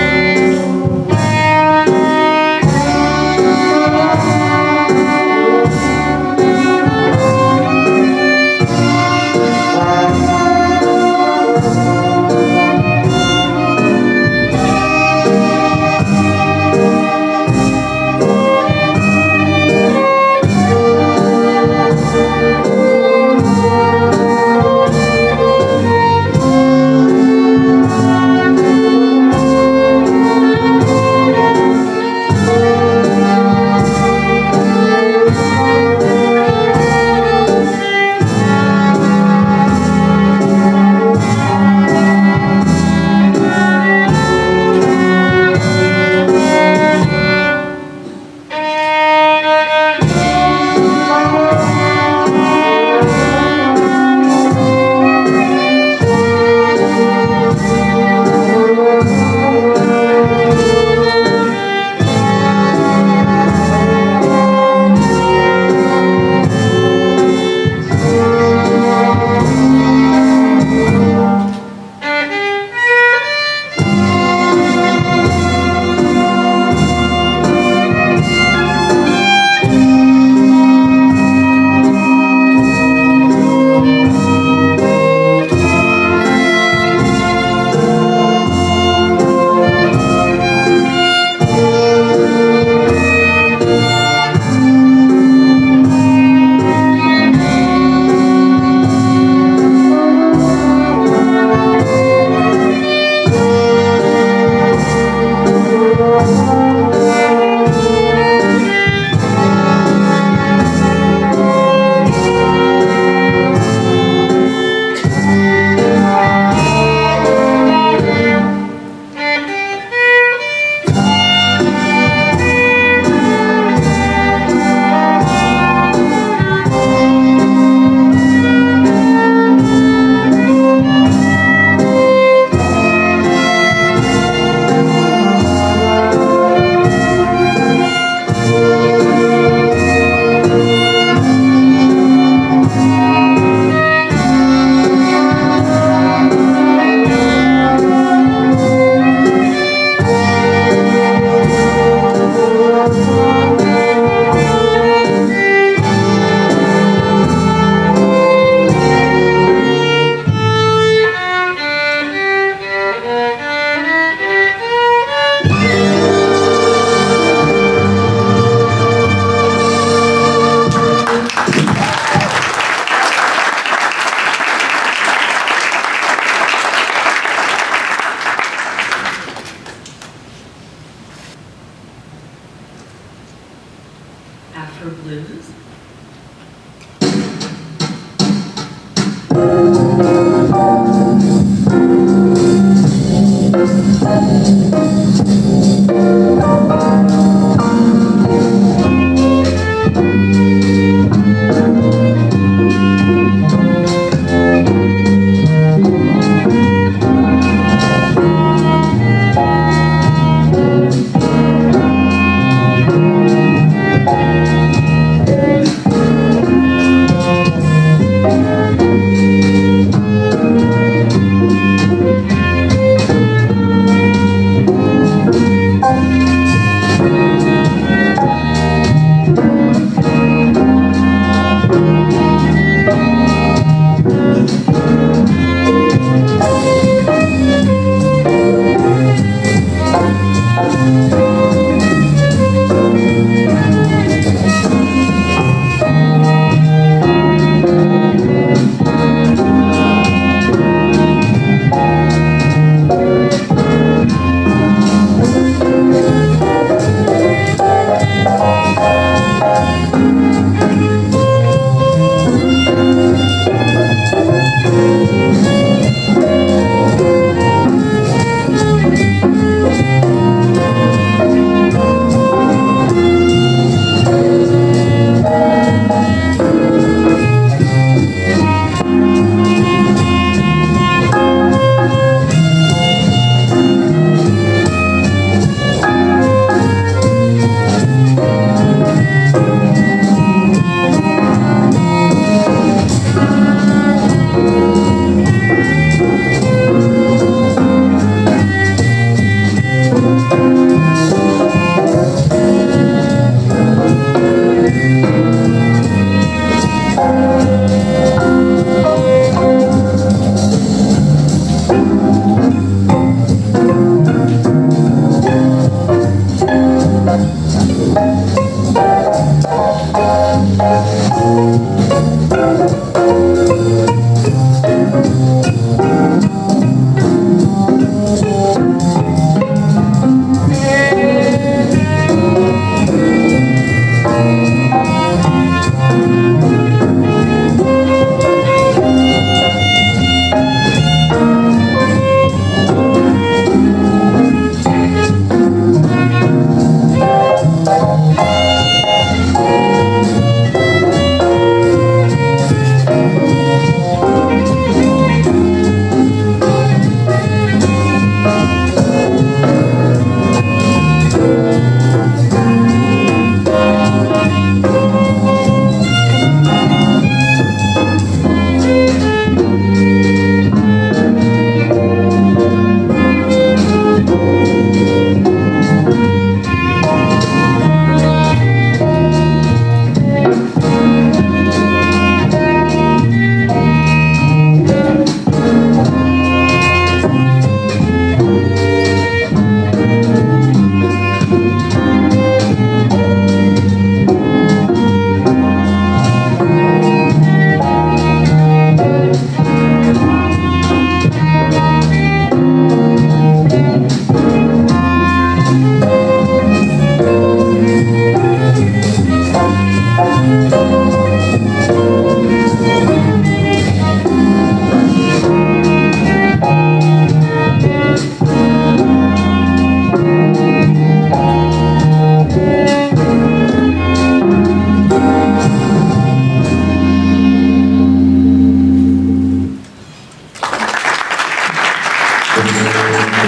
I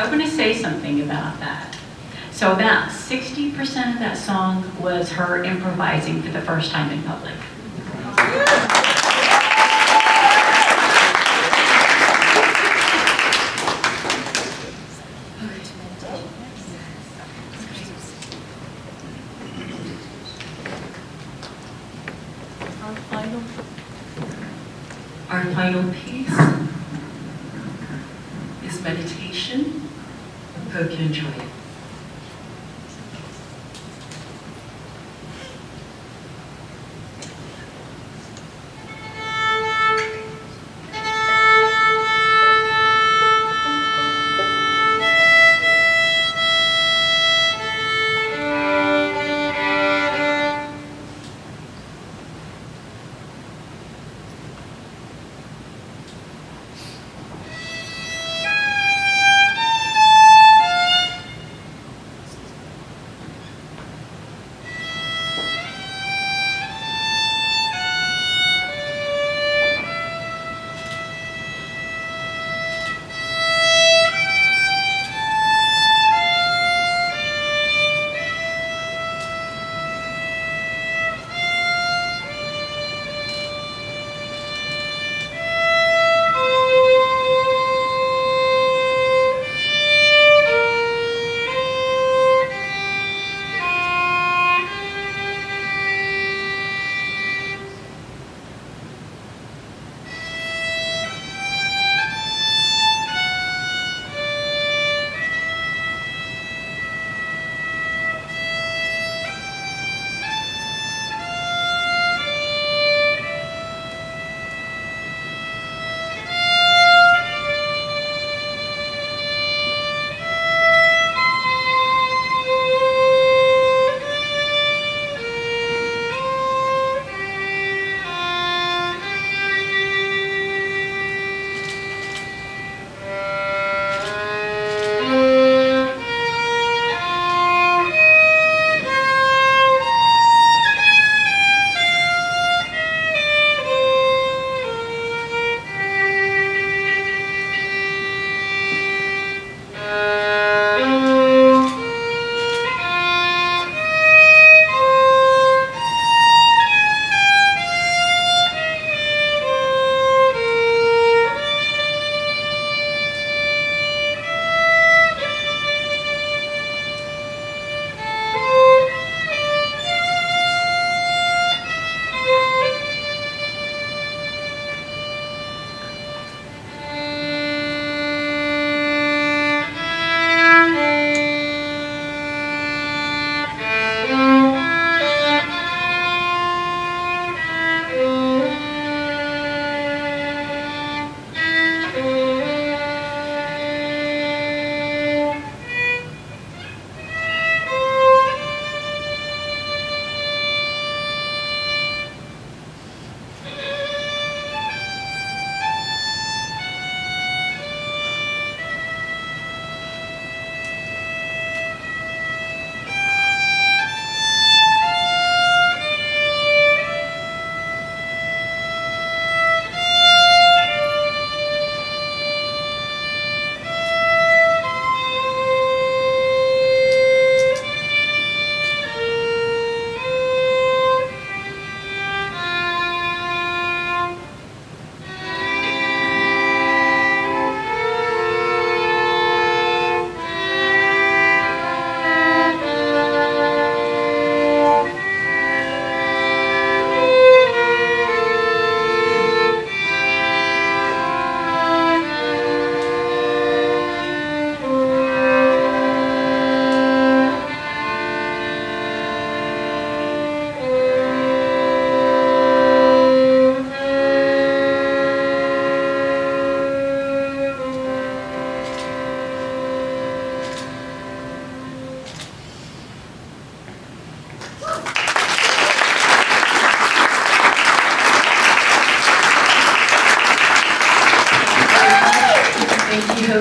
want to say something about that. So about 60% of that song was her improvising for the first time in public. Our final piece is meditation. Hope you enjoy it.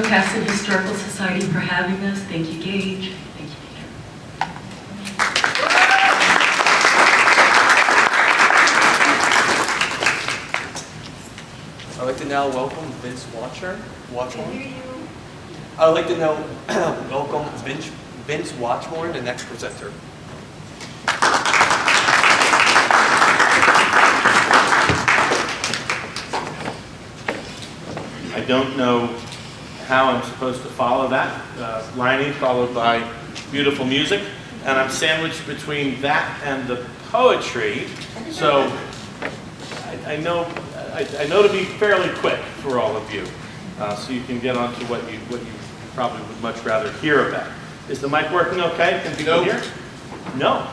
Hockessin Historical Society for having us. Thank you, Gage. Thank you, Peter. I'd like to now welcome Vince Can Watchorn. hear you. I'd like to now welcome Vince Watchorn, the next presenter. I don't know how I'm supposed to follow that. Lining followed by beautiful music, and I'm sandwiched between that and the poetry. So I know to be fairly quick for all of you, so you can get on to what you probably would much rather hear about. Is the mic working okay? Can people hear? No.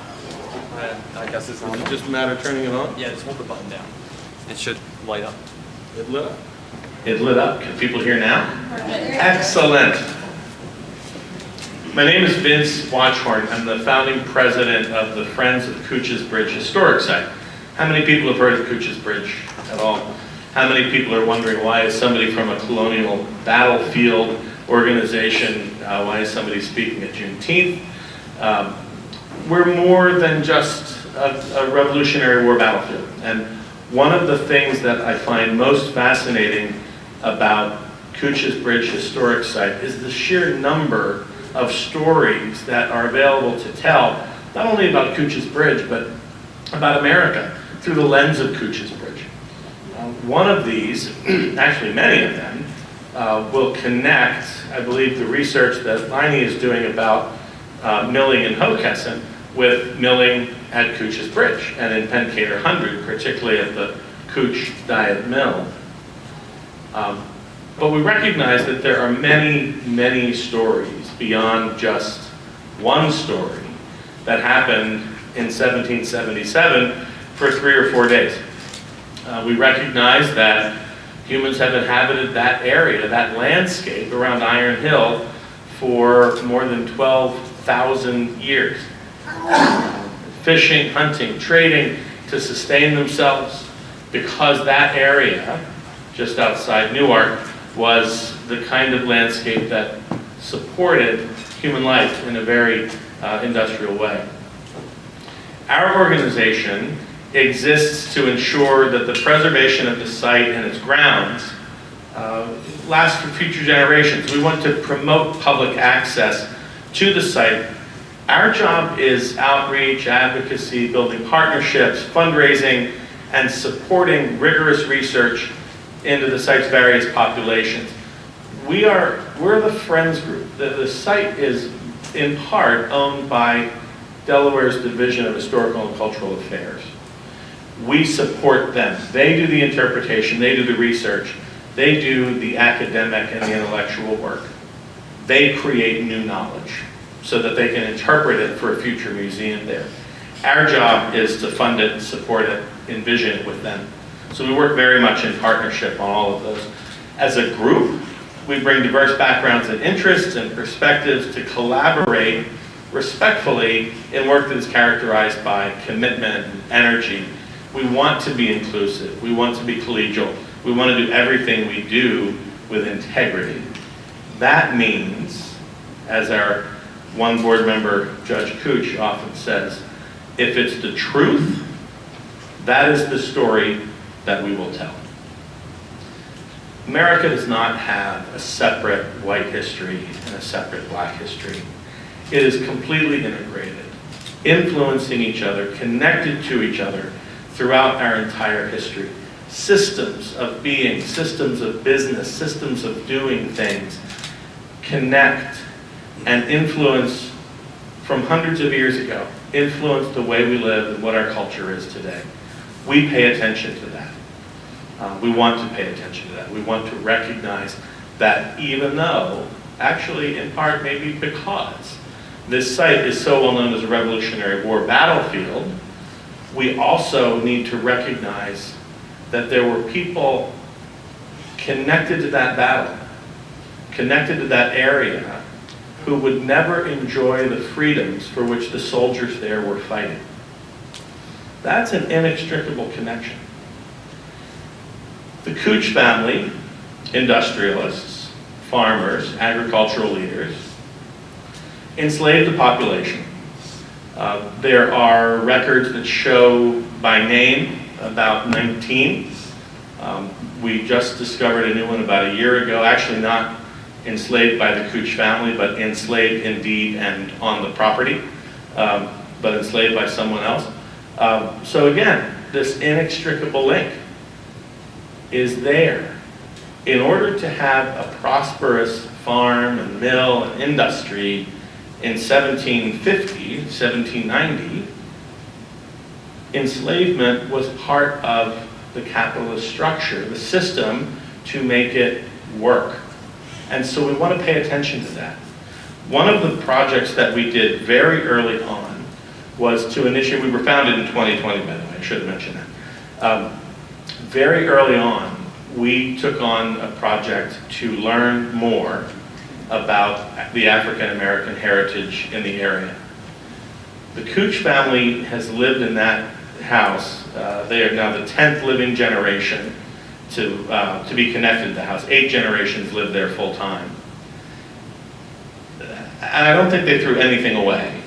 I guess it's Is on. it just a matter of turning it on? Yeah, just hold the button down. It should light up. It lit up. It lit up. Can people hear now? Excellent. My name is Vince Watchorn. I'm the founding president of the Friends of Cooch's Bridge Historic Site. How many people have heard of Cooch's Bridge at all? How many people are wondering why is somebody from a colonial battlefield organization, why is somebody speaking at Juneteenth? We're more than just a Revolutionary War battlefield. And one of the things that I find most fascinating about Cooch's Bridge Historic Site is the sheer number of stories that are available to tell, not only about Cooch's Bridge, but about America through the lens of Cooch's Bridge. One of these, actually many of them, will connect, I believe, the research that Liney is doing about milling in Hockessin with milling at Cooch's Bridge and in Pencader 100, particularly at the Cooch Diet Mill. But we recognize that there are many, many stories beyond just one story that happened in 1777 for 3 or 4 days. We recognize that humans have inhabited that area, that landscape around Iron Hill for more than 12,000 years. Fishing, hunting, trading to sustain themselves, because that area just outside Newark was the kind of landscape that supported human life in a very industrial way. Our organization exists to ensure that the preservation of the site and its grounds lasts for future generations. We want to promote public access to the site. Our job is outreach, advocacy, building partnerships, fundraising, and supporting rigorous research into the site's various populations. We're the Friends Group. The site is in part owned by Delaware's Division of Historical and Cultural Affairs. We support them. They do the interpretation, they do the research, they do the academic and the intellectual work. They create new knowledge so that they can interpret it for a future museum there. Our job is to fund it, support it, envision it with them. So we work very much in partnership on all of those. As a group, we bring diverse backgrounds and interests and perspectives to collaborate respectfully in work that is characterized by commitment and energy. We want to be inclusive. We want to be collegial. We want to do everything we do with integrity. That means, as our one board member, Judge Cooch, often says, if it's the truth, that is the story that we will tell. America does not have a separate white history and a separate black history. It is completely integrated, influencing each other, connected to each other throughout our entire history. Systems of being, systems of business, systems of doing things connect and influence from hundreds of years ago, influence the way we live and what our culture is today. We pay attention to that. We want to pay attention to that. We want to recognize that even though, actually in part maybe because, this site is so well known as a Revolutionary War battlefield, we also need to recognize that there were people connected to that battle, connected to that area, who would never enjoy the freedoms for which the soldiers there were fighting. That's an inextricable connection. The Cooch family, industrialists, farmers, agricultural leaders, enslaved the population. There are records that show by name about 19. We just discovered a new one about a year ago, actually not enslaved by the Cooch family, but enslaved indeed and on the property, but enslaved by someone else. So again, this inextricable link is there. In order to have a prosperous farm and mill and industry in 1750, 1790, enslavement was part of the capitalist structure, the system to make it work. And so we want to pay attention to that. One of the projects that we did very early on was to initiate, we were founded in 2020, by the way, I should have mentioned that. Very early on, we took on a project to learn more about the African American heritage in the area. The Cooch family has lived in that house. They are now the 10th living generation to be connected to the house. 8 generations lived there full time. And I don't think they threw anything away.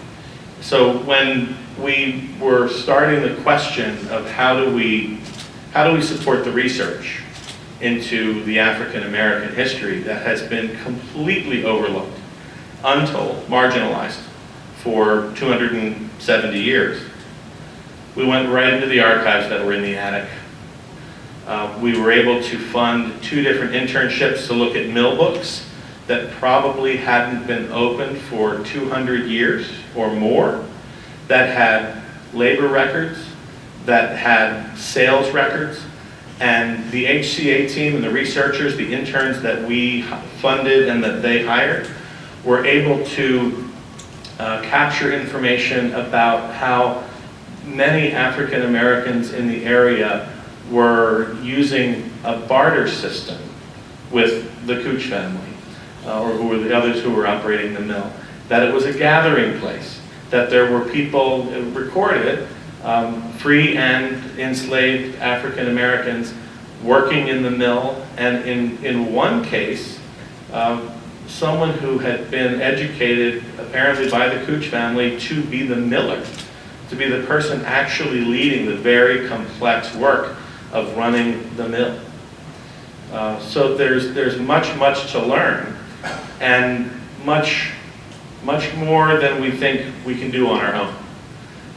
So when we were starting the question of how do we support the research into the African American history that has been completely overlooked, untold, marginalized for 270 years, we went right into the archives that were in the attic. We were able to fund 2 different internships to look at mill books that probably hadn't been opened for 200 years or more, that had labor records, that had sales records, and the HCA team and the researchers, the interns that we funded and that they hired, were able to capture information about how many African Americans in the area were using a barter system with the Cooch family, or who were the others who were operating the mill. That it was a gathering place, that there were people recorded, free and enslaved African Americans working in the mill, and in one case, someone who had been educated apparently by the Cooch family to be the miller, to be the person actually leading the very complex work of running the mill. So there's much to learn, and much more than we think we can do on our own.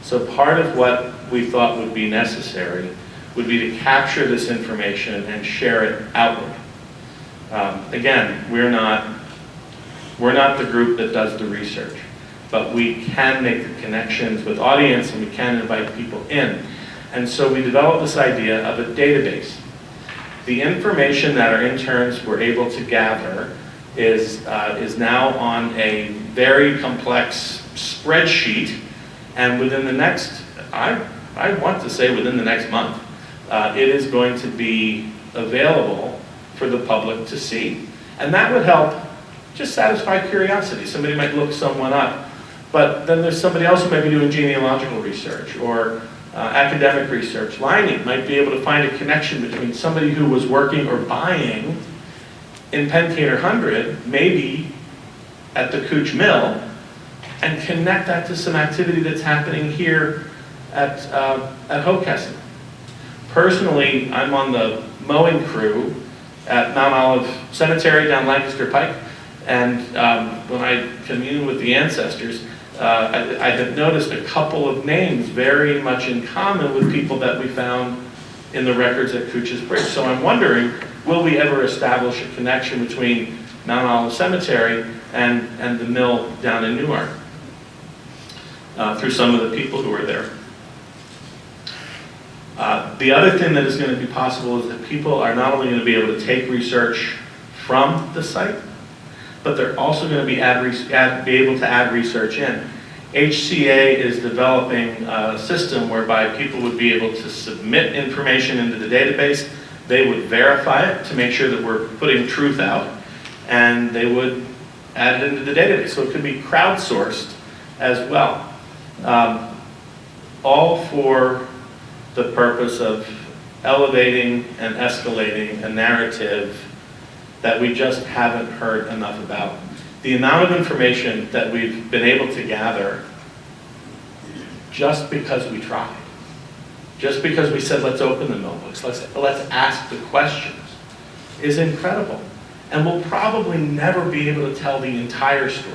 So part of what we thought would be necessary would be to capture this information and share it outward. Again, we're not the group that does the research, but we can make the connections with audience and we can invite people in. And so we developed this idea of a database. The information that our interns were able to gather is now on a very complex spreadsheet, and within the next, I want to say within the next month, it is going to be available for the public to see. And that would help just satisfy curiosity. Somebody might look someone up, but then there's somebody else who might be doing genealogical research or academic research. Lining might be able to find a connection between somebody who was working or buying in Pencader 100, maybe at the Cooch Mill, and connect that to some activity that's happening here at Hockessin. Personally, I'm on the mowing crew at Mount Olive Cemetery down Lancaster Pike, and when I commune with the ancestors, I have noticed a couple of names very much in common with people that we found in the records at Cooch's Bridge. So I'm wondering, will we ever establish a connection between Mount Olive Cemetery and the mill down in Newark through some of the people who are there? The other thing that is going to be possible is that people are not only going to be able to take research from the site, but they're also going to be able to add research in. HCA is developing a system whereby people would be able to submit information into the database, they would verify it to make sure that we're putting truth out, and they would add it into the database. So it could be crowdsourced as well. All for the purpose of elevating and escalating a narrative that we just haven't heard enough about. The amount of information that we've been able to gather just because we tried, just because we said, let's open the mill books, let's ask the questions. is incredible. And we'll probably never be able to tell the entire story.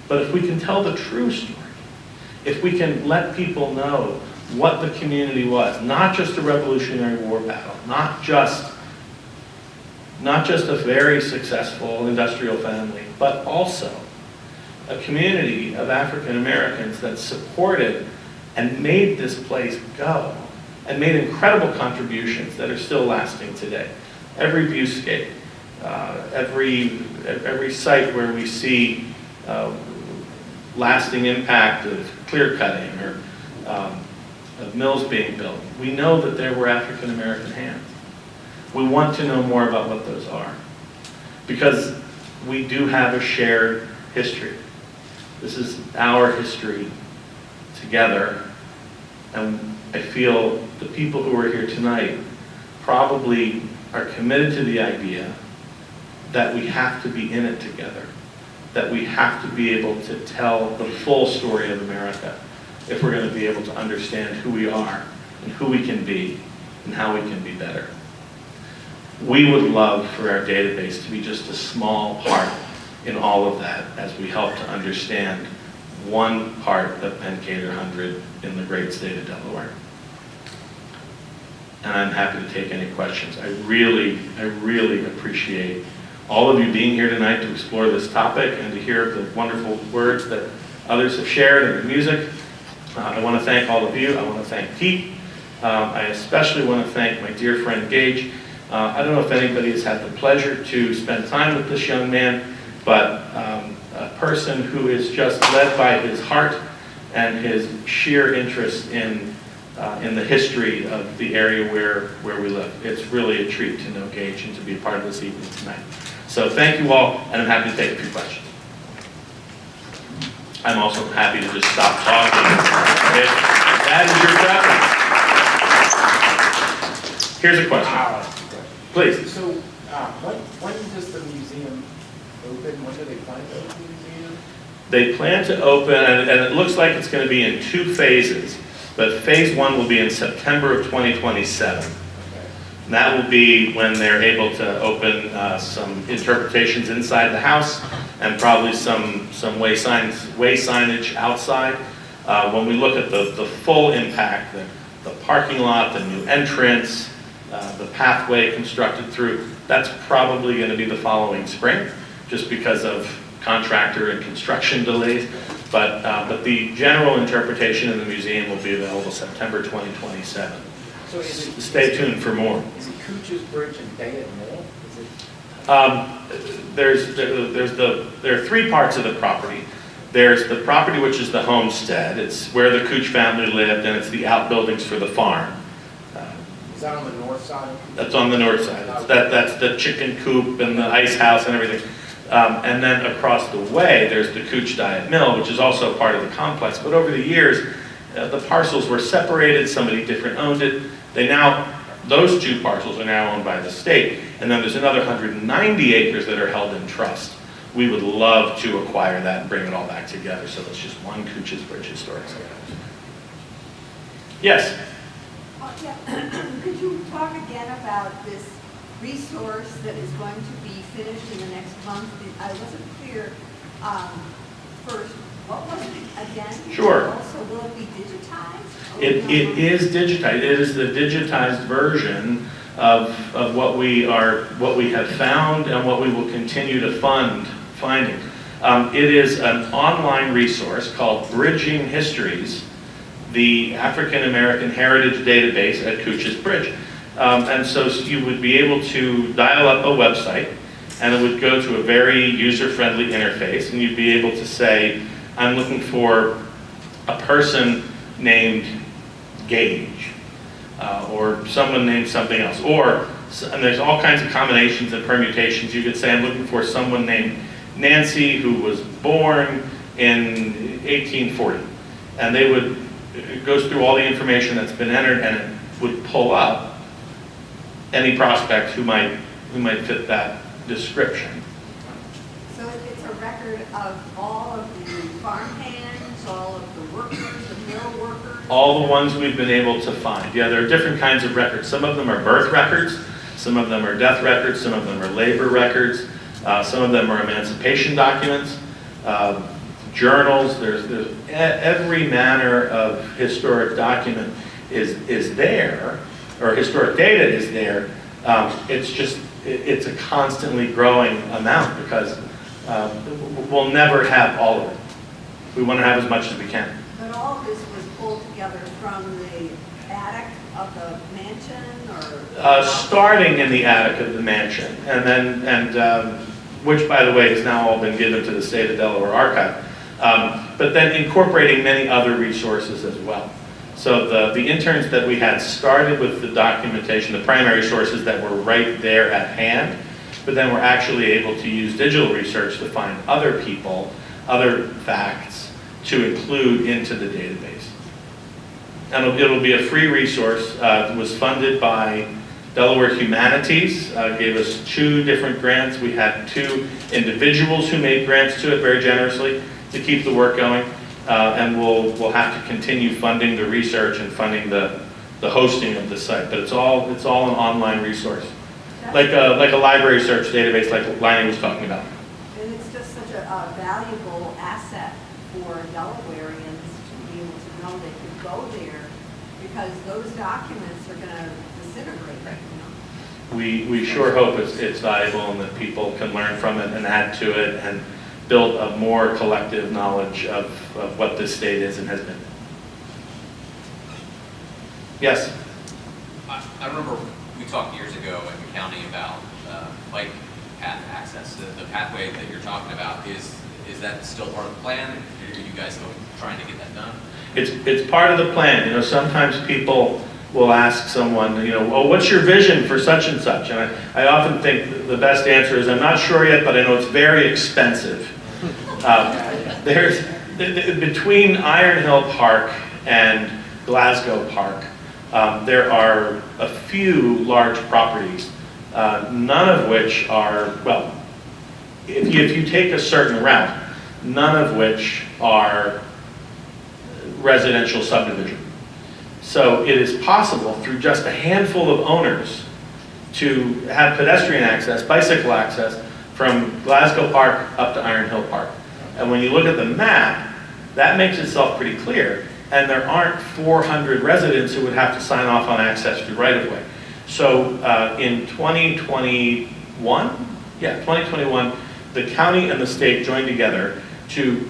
But if we can tell the true story, if we can let people know what the community was, not just a Revolutionary War battle, not just a very successful industrial family, but also a community of African Americans that supported and made this place go, and made incredible contributions that are still lasting today. Every viewscape, every site where we see lasting impact of clear cutting or of mills being built, we know that there were African American hands. We want to know more about what those are, because we do have a shared history. This is our history together, and I feel the people who are here tonight probably are committed to the idea that we have to be in it together, that we have to be able to tell the full story of America if we're going to be able to understand who we are and who we can be and how we can be better. We would love for our database to be just a small part in all of that as we help to understand one part of Pencader 100 in the great state of Delaware. And I'm happy to take any questions. I really appreciate all of you being here tonight to explore this topic and to hear the wonderful words that others have shared and the music. I want to thank all of you. I want to thank Pete. I especially want to thank my dear friend Gage. I don't know if anybody has had the pleasure to spend time with this young man, but a person who is just led by his heart and his sheer interest in the history of the area where we live. It's really a treat to know Gage and to be a part of this evening tonight. So thank you all, and I'm happy to take a few questions. I'm also happy to just stop talking if that is your preference. Here's a question. Please. So, when does the museum open? When do they plan to open the museum? They plan to open, and it looks like it's going to be in 2 phases, but phase 1 will be in September of 2027. And that will be when they're able to open some interpretations inside the house and probably some way signage outside. When we look at the full impact, the parking lot, the new entrance, the pathway constructed through, that's probably going to be the following spring, just because of contractor and construction delays. But the general interpretation in the museum will be available September 2027. So Stay tuned for more. Is it Cooch's Bridge and Day at Mill? There are 3 parts of the property. There's the property which is the homestead. It's where the Cooch family lived, and it's the outbuildings for the farm. Is that on the north side? That's on the north side. That's the chicken coop and the ice house and everything. And then across the way, there's the Cooch Diet Mill, which is also part of the complex. But over the years, the parcels were separated. Somebody different owned it. Those 2 parcels are now owned by the state. And then there's another 190 acres that are held in trust. We would love to acquire that and bring it all back together. So it's just one Cooch's Bridge Historic Site. Yes? Yeah. Could you talk again about this resource that is going to be finished in the next month? I wasn't clear. First, what was it again? Sure. Also, will it be digitized? It is digitized. It is the digitized version of what we have found and what we will continue to finding. It is an online resource called Bridging Histories, the African American Heritage Database at Cooch's Bridge. And so you would be able to dial up a website, and it would go to a very user-friendly interface, and you'd be able to say, I'm looking for a person named Gage, or someone named something else, and there's all kinds of combinations and permutations. You could say, I'm looking for someone named Nancy who was born in 1840, and it goes through all the information that's been entered, and it would pull up any prospect who might fit that description. So it's a record of all of the farmhands, all of the workers, the mill workers? All the ones we've been able to find. Yeah, there are different kinds of records. Some of them are birth records. Some of them are death records, some of them are labor records, some of them are emancipation documents, journals. There's every manner of historic document is there, or historic data is there. It's a constantly growing amount because we'll never have all of it. We want to have as much as we can. But all of this was pulled together from the attic of the mansion, or? Starting in the attic of the mansion, which, by the way, has now all been given to the State of Delaware Archive, but then incorporating many other resources as well. So the interns that we had started with the documentation, the primary sources that were right there at hand, but then we're actually able to use digital research to find other people, other facts to include into the database. And it'll be a free resource. It was funded by Delaware Humanities, gave us 2 different grants. We had 2 individuals who made grants to it very generously to keep the work going. And we'll have to continue funding the research and funding the hosting of the site. But it's all an online resource, like a library search database, like Liney was talking about. And it's just such a valuable asset for Delawareans to be able to know they could go there, because those documents are going to disintegrate. We sure hope it's valuable and that people can learn from it and add to it and build a more collective knowledge of what this state is and has been. Yes? I remember we talked years ago in the county about bike path access. The pathway that you're talking about, is that still part of the plan? Are you guys trying to get that done? It's part of the plan. You know, sometimes people will ask someone, oh, what's your vision for such and such? And I often think the best answer is, I'm not sure yet, but I know it's very expensive. Between Iron Hill Park and Glasgow Park, there are a few large properties, none of which are, well, if you take a certain route, none of which are residential subdivision. So it is possible through just a handful of owners to have pedestrian access, bicycle access from Glasgow Park up to Iron Hill Park. And when you look at the map, that makes itself pretty clear. And there aren't 400 residents who would have to sign off on access through right-of-way. So in 2021, the county and the state joined together to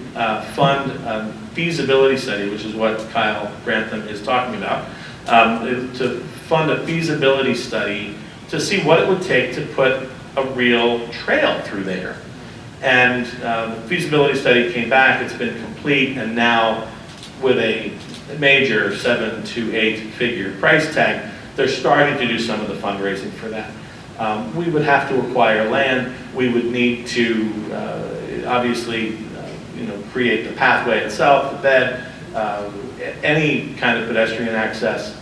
fund a feasibility study, which is what Kyle Grantham is talking about, to fund a feasibility study to see what it would take to put a real trail through there. And the feasibility study came back, it's been complete, and now with a major 7 to 8 figure price tag, they're starting to do some of the fundraising for that. We would have to acquire land, we would need to obviously create the pathway itself, the bed, any kind of pedestrian access,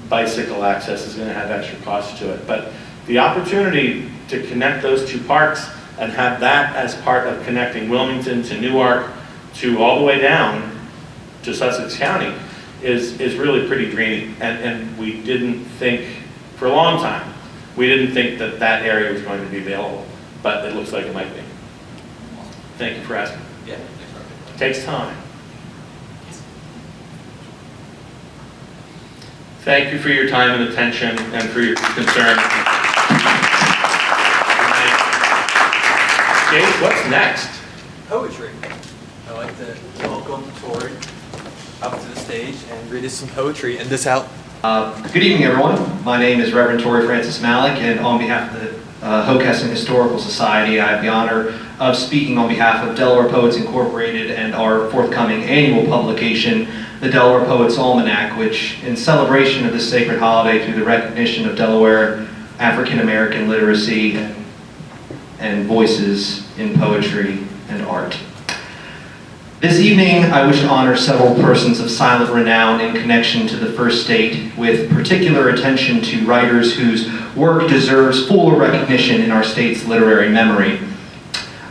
bicycle access is going to have extra costs to it. But the opportunity to connect those 2 parks and have that as part of connecting Wilmington to Newark to all the way down to Sussex County is really pretty dreamy. And we didn't think, for a long time, we didn't think that that area was going to be available, but it looks like it might be. Thank you for asking. Yeah. It takes time. Thank you for your time and attention and for your concern. Jake, what's next? Poetry. I'd like to welcome Tori up to the stage and read us some poetry and this out. Good evening, everyone. My name is Reverend Tori Francis Malik, and on behalf of the Hockessin Historical Society, I have the honor of speaking on behalf of Delaware Poets Incorporated and our forthcoming annual publication, the Delaware Poets Almanac, which, in celebration of this sacred holiday through the recognition of Delaware African American literacy and voices in poetry and art. This evening, I wish to honor several persons of silent renown in connection to the First State, with particular attention to writers whose work deserves full recognition in our state's literary memory.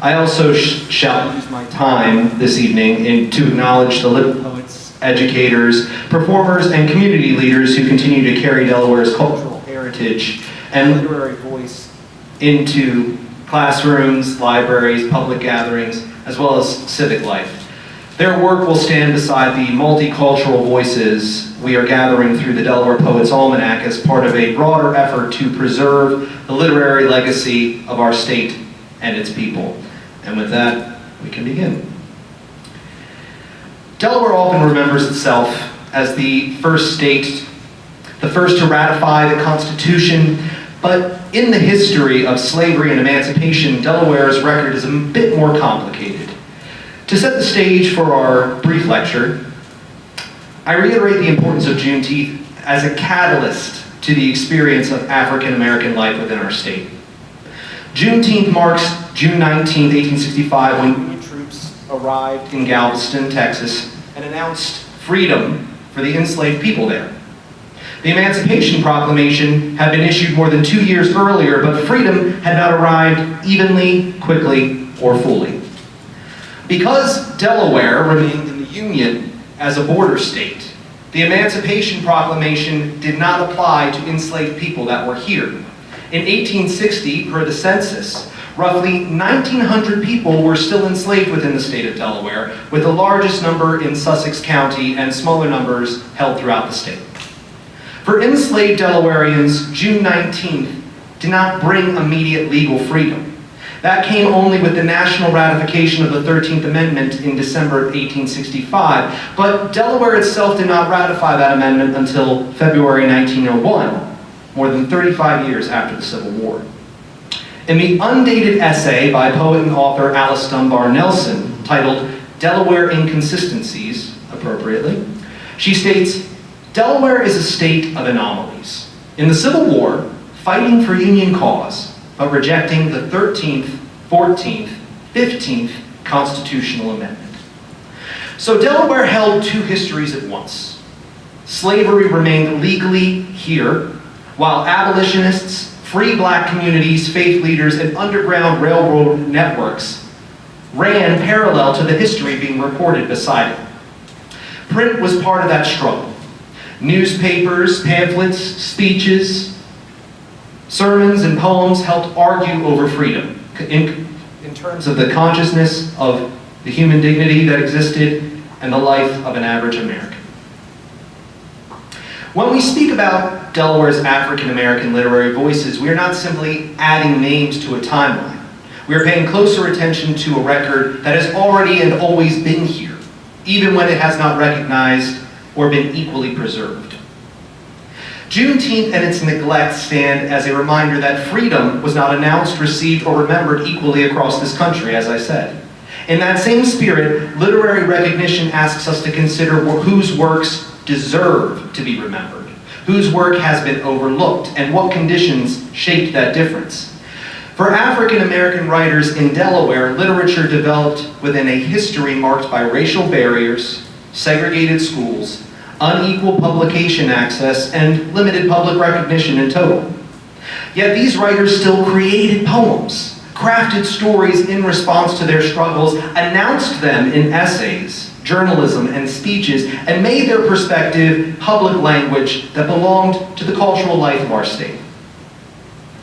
I also shall use my time this evening to acknowledge the living poets, educators, performers, and community leaders who continue to carry Delaware's cultural heritage and literary voice into classrooms, libraries, public gatherings, as well as civic life. Their work will stand beside the multicultural voices we are gathering through the Delaware Poets Almanac as part of a broader effort to preserve the literary legacy of our state and its people. And with that, we can begin. Delaware often remembers itself as the first state, the first to ratify the Constitution, but in the history of slavery and emancipation, Delaware's record is a bit more complicated. To set the stage for our brief lecture, I reiterate the importance of Juneteenth as a catalyst to the experience of African American life within our state. Juneteenth marks June 19, 1865, when Union troops arrived in Galveston, Texas, and announced freedom for the enslaved people there. The Emancipation Proclamation had been issued more than 2 years earlier, but freedom had not arrived evenly, quickly, or fully. Because Delaware remained in the Union as a border state, the Emancipation Proclamation did not apply to enslaved people that were here. In 1860, per the census, roughly 1,900 people were still enslaved within the state of Delaware, with the largest number in Sussex County and smaller numbers held throughout the state. For enslaved Delawareans, June 19th did not bring immediate legal freedom. That came only with the national ratification of the 13th Amendment in December of 1865, but Delaware itself did not ratify that amendment until February 1901, more than 35 years after the Civil War. In the undated essay by poet and author Alice Dunbar Nelson, titled Delaware Inconsistencies, appropriately, she states, "Delaware is a state of anomalies. In the Civil War, fighting for Union cause, but rejecting the 13th, 14th, 15th constitutional amendment." So Delaware held two histories at once. Slavery remained legally here, while abolitionists, free black communities, faith leaders, and underground railroad networks ran parallel to the history being reported beside it. Print was part of that struggle. Newspapers, pamphlets, speeches, sermons, and poems helped argue over freedom in terms of the consciousness of the human dignity that existed and the life of an average American. When we speak about Delaware's African American literary voices, we are not simply adding names to a timeline. We are paying closer attention to a record that has already and always been here, even when it has not recognized or been equally preserved. Juneteenth and its neglect stand as a reminder that freedom was not announced, received, or remembered equally across this country, as I said. In that same spirit, literary recognition asks us to consider whose works deserve to be remembered, whose work has been overlooked, and what conditions shaped that difference. For African American writers in Delaware, literature developed within a history marked by racial barriers, segregated schools, unequal publication access, and limited public recognition in total. Yet these writers still created poems, crafted stories in response to their struggles, announced them in essays, journalism, and speeches, and made their perspective public language that belonged to the cultural life of our state.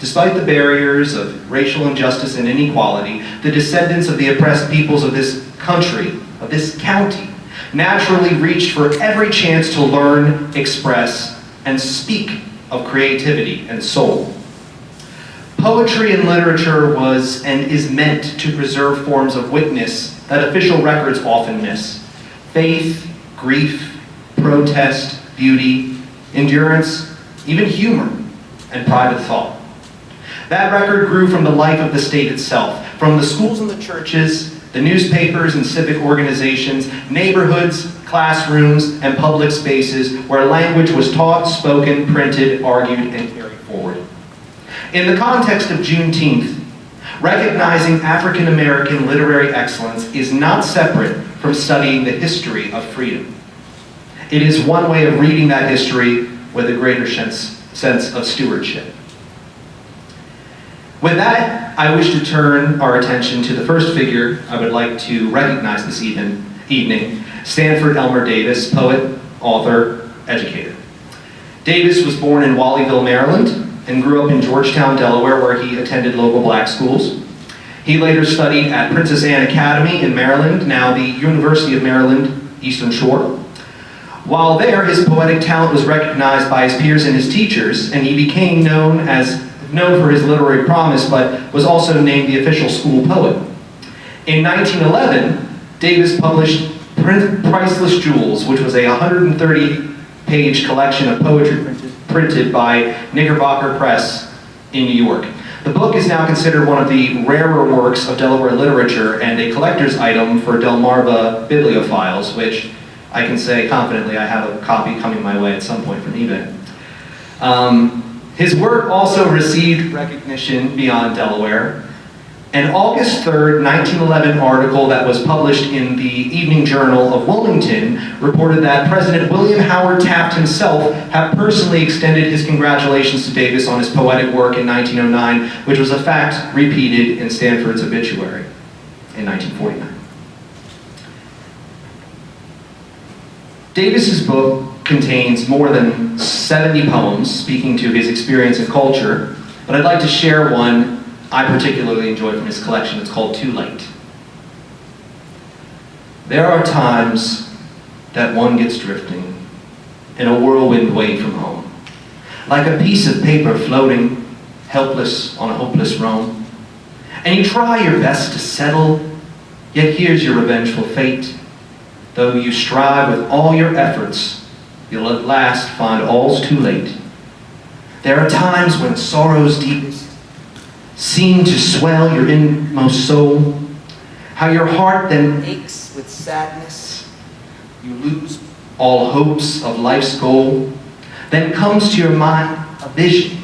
Despite the barriers of racial injustice and inequality, the descendants of the oppressed peoples of this country, of this county, naturally reached for every chance to learn, express, and speak of creativity and soul. Poetry and literature was and is meant to preserve forms of witness that official records often miss. Faith, grief, protest, beauty, endurance, even humor, and private thought. That record grew from the life of the state itself, from the schools and the churches, the newspapers and civic organizations, neighborhoods, classrooms, and public spaces where language was taught, spoken, printed, argued, and carried forward. In the context of Juneteenth, recognizing African American literary excellence is not separate from studying the history of freedom. It is one way of reading that history with a greater sense of stewardship. With that, I wish to turn our attention to the first figure I would like to recognize this evening, Stanford Elmer Davis, poet, author, educator. Davis was born in Wallyville, Maryland and grew up in Georgetown, Delaware, where he attended local black schools. He later studied at Princess Anne Academy in Maryland, now the University of Maryland, Eastern Shore. While there, his poetic talent was recognized by his peers and his teachers, and he became known for his literary promise, but was also named the official school poet. In 1911, Davis published Priceless Jewels, which was a 130-page collection of poetry printed by Knickerbocker Press in New York. The book is now considered one of the rarer works of Delaware literature and a collector's item for Delmarva bibliophiles, which I can say confidently I have a copy coming my way at some point from eBay. His work also received recognition beyond Delaware. An August 3rd, 1911 article that was published in the Evening Journal of Wilmington reported that President William Howard Taft himself had personally extended his congratulations to Davis on his poetic work in 1909, which was a fact repeated in Stanford's obituary in 1949. Davis's book contains more than 70 poems speaking to his experience and culture, but I'd like to share one I particularly enjoy from his collection. It's called Too Late. There are times that one gets drifting in a whirlwind way from home, like a piece of paper floating, helpless on a hopeless roam. And you try your best to settle, yet here's your revengeful fate. Though you strive with all your efforts, you'll at last find all's too late. There are times when sorrow's deepest seem to swell your inmost soul, how your heart then aches with sadness. You lose all hopes of life's goal. Then comes to your mind a vision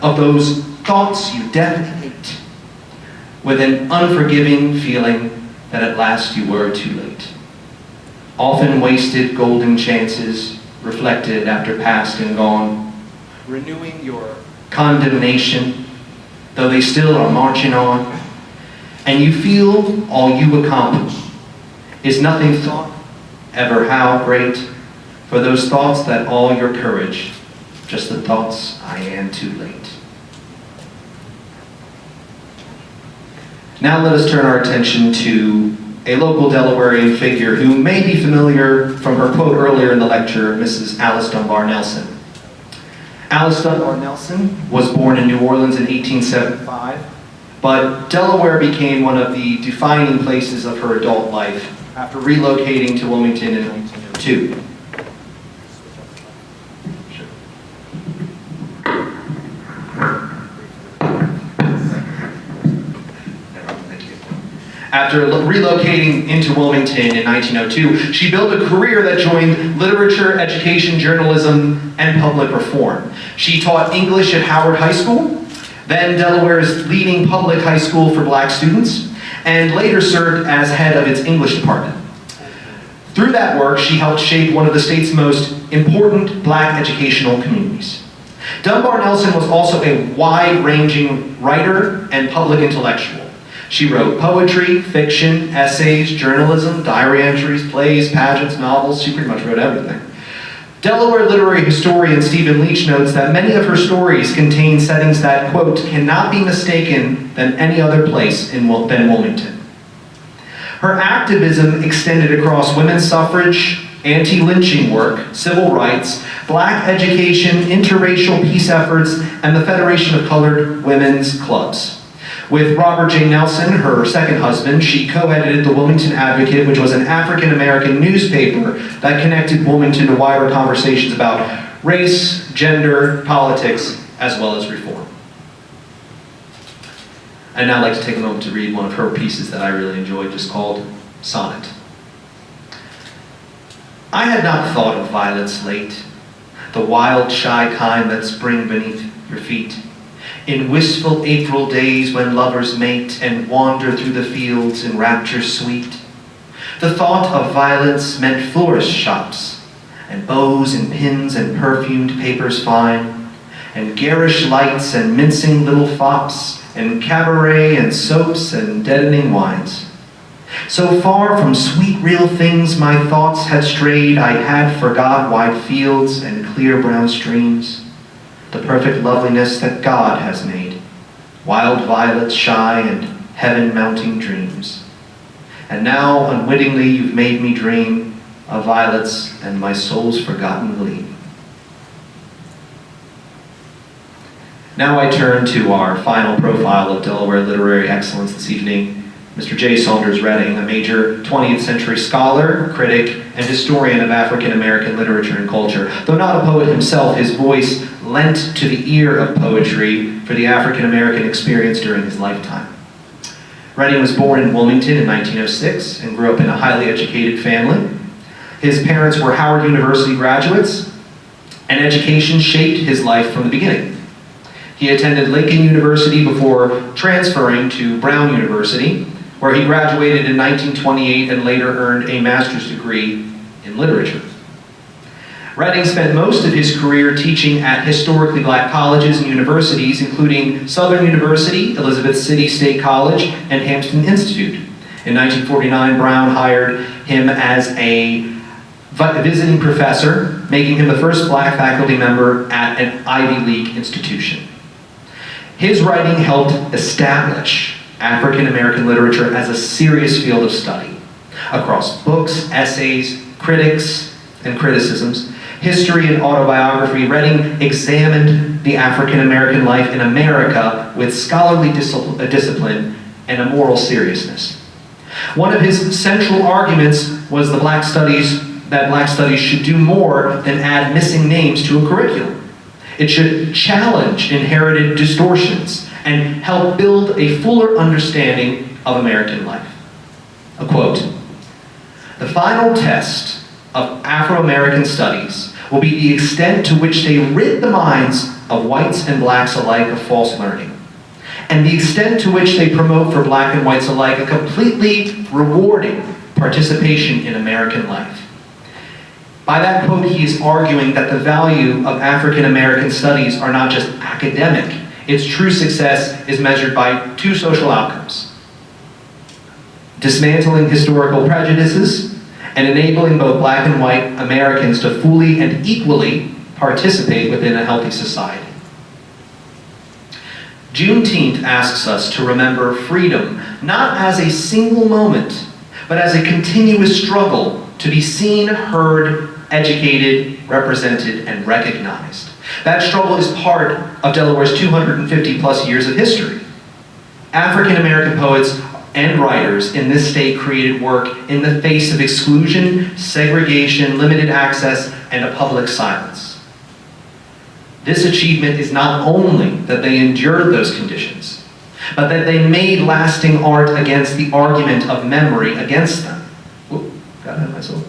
of those thoughts you deathly hate, with an unforgiving feeling that at last you were too late. Often wasted golden chances, reflected after past and gone, renewing your condemnation, though they still are marching on, and you feel all you accomplish is nothing thought ever how great, for those thoughts that all your courage, just the thoughts I am too late. Now let us turn our attention to a local Delawarean figure who may be familiar from her quote earlier in the lecture, Mrs. Alice Dunbar Nelson. Alice Dunbar Nelson was born in New Orleans in 1875, but Delaware became one of the defining places of her adult life after relocating to Wilmington in 1902. After relocating into Wilmington in 1902, she built a career that joined literature, education, journalism, and public reform. She taught English at Howard High School, then Delaware's leading public high school for black students, and later served as head of its English department. Through that work, she helped shape one of the state's most important black educational communities. Dunbar Nelson was also a wide-ranging writer and public intellectual. She wrote poetry, fiction, essays, journalism, diary entries, plays, pageants, novels. She pretty much wrote everything. Delaware literary historian Stephen Leach notes that many of her stories contain settings that, quote, cannot be mistaken than any other place than Wilmington. Her activism extended across women's suffrage, anti-lynching work, civil rights, black education, interracial peace efforts, and the Federation of Colored Women's Clubs. With Robert J. Nelson, her second husband, she co-edited the Wilmington Advocate, which was an African-American newspaper that connected Wilmington to wider conversations about race, gender, politics, as well as reform. I'd now like to take a moment to read one of her pieces that I really enjoyed, just called Sonnet. I had not thought of violets late, the wild, shy kind that spring beneath your feet. In wistful April days when lovers mate and wander through the fields in rapture sweet. The thought of violets meant florist shops, and bows and pins and perfumed papers fine, and garish lights and mincing little fops, and cabaret and soaps and deadening wines. So far from sweet real things my thoughts had strayed, I had forgot wide fields and clear brown streams. the perfect loveliness that God has made, wild violets shy and heaven-mounting dreams. And now, unwittingly, you've made me dream of violets and my soul's forgotten gleam. Now I turn to our final profile of Delaware literary excellence this evening, Mr. J. Saunders Redding, a major 20th century scholar, critic, and historian of African American literature and culture. Though not a poet himself, his voice lent to the ear of poetry for the African American experience during his lifetime. Redding was born in Wilmington in 1906 and grew up in a highly educated family. His parents were Howard University graduates, and education shaped his life from the beginning. He attended Lincoln University before transferring to Brown University, where he graduated in 1928 and later earned a master's degree in literature. Redding spent most of his career teaching at historically black colleges and universities, including Southern University, Elizabeth City State College, and Hampton Institute. In 1949, Brown hired him as a visiting professor, making him the first black faculty member at an Ivy League institution. His writing helped establish African American literature as a serious field of study across books, essays, critics, and criticisms, history and autobiography. Redding examined the African American life in America with scholarly discipline and a moral seriousness. One of his central arguments was that black studies should do more than add missing names to a curriculum. It should challenge inherited distortions and help build a fuller understanding of American life. A quote, "The final test of Afro-American studies will be the extent to which they rid the minds of whites and blacks alike of false learning, and the extent to which they promote for black and whites alike a completely rewarding participation in American life." By that quote, he is arguing that the value of African American studies are not just academic. Its true success is measured by two social outcomes: dismantling historical prejudices and enabling both black and white Americans to fully and equally participate within a healthy society. Juneteenth asks us to remember freedom not as a single moment, but as a continuous struggle to be seen, heard, educated, represented, and recognized. That struggle is part of Delaware's 250 plus years of history. African American poets and writers in this state created work in the face of exclusion, segregation, limited access, and a public silence. This achievement is not only that they endured those conditions, but that they made lasting art against the argument of memory against them. Whoop, got ahead of myself.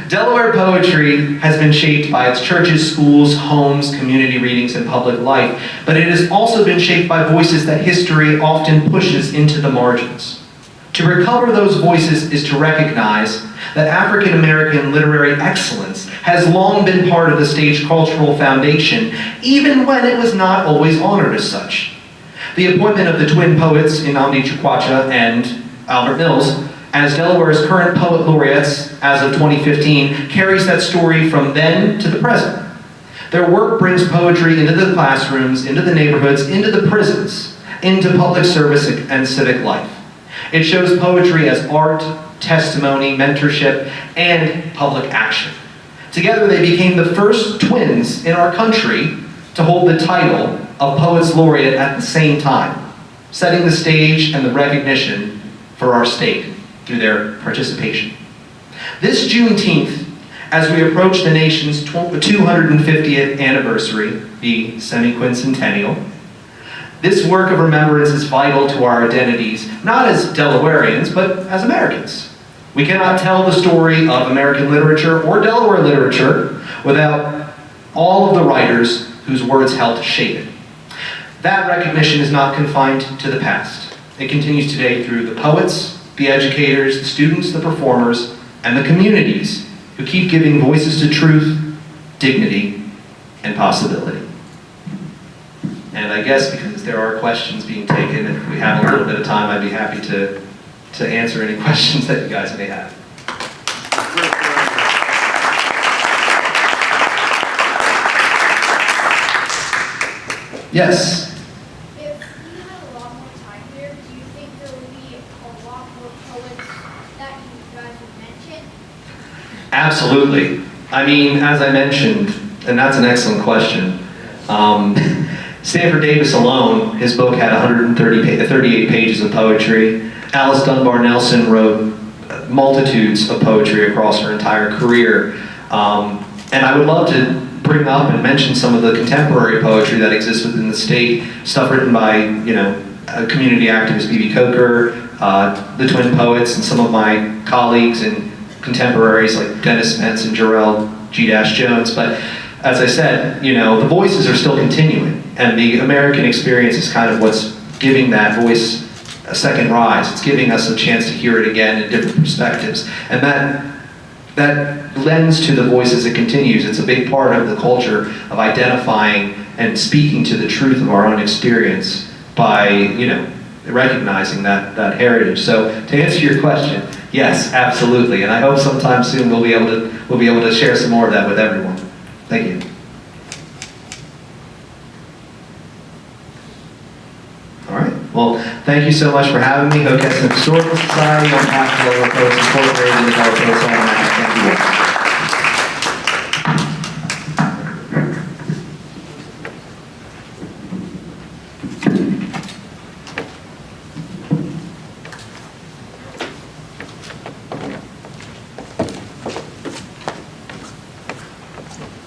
Delaware poetry has been shaped by its churches, schools, homes, community readings, and public life, but it has also been shaped by voices that history often pushes into the margins. To recover those voices is to recognize that African American literary excellence has long been part of the state's cultural foundation, even when it was not always honored as such. The appointment of the twin poets, Nnamdi Chukwacha and Albert Mills, as Delaware's current poet laureates as of 2015, carries that story from then to the present. Their work brings poetry into the classrooms, into the neighborhoods, into the prisons, into public service and civic life. It shows poetry as art, testimony, mentorship, and public action. Together they became the first twins in our country to hold the title of Poets Laureate at the same time, setting the stage and the recognition for our state through their participation. This Juneteenth, as we approach the nation's 250th anniversary, the semi-quincentennial, this work of remembrance is vital to our identities, not as Delawareans, but as Americans. We cannot tell the story of American literature or Delaware literature without all of the writers whose words helped shape it. That recognition is not confined to the past. It continues today through the poets, the educators, the students, the performers, and the communities who keep giving voices to truth, dignity, and possibility. And I guess because there are questions being taken, if we have a little bit of time, I'd be happy to answer any questions that you guys may have. Yes. If we had a lot more time here, do you think there will be a lot more poets that you guys would mention? Absolutely. I mean, as I mentioned, and that's an excellent question. Stanford Davis alone, his book had 38 pages of poetry. Alice Dunbar Nelson wrote multitudes of poetry across her entire career. And I would love to bring up and mention some of the contemporary poetry that exists within the state, stuff written by, community activist B.B. Coker, the twin poets, and some of my colleagues and contemporaries like Dennis Spence and Jarrell G. Jones. But as I said, the voices are still continuing, and the American experience is kind of what's giving that voice a second rise. It's giving us a chance to hear it again in different perspectives. And that lends to the voice as it continues. It's a big part of the culture of identifying and speaking to the truth of our own experience by, recognizing that heritage. So to answer your question, yes, absolutely. And I hope sometime soon we'll be able to share some more of that with everyone. Thank you. All right. Well, thank you so much for having me. Hockessin Historical Society, on behalf of Delaware Poets Incorporated and the Delaware Poets Almanac. Thank you all.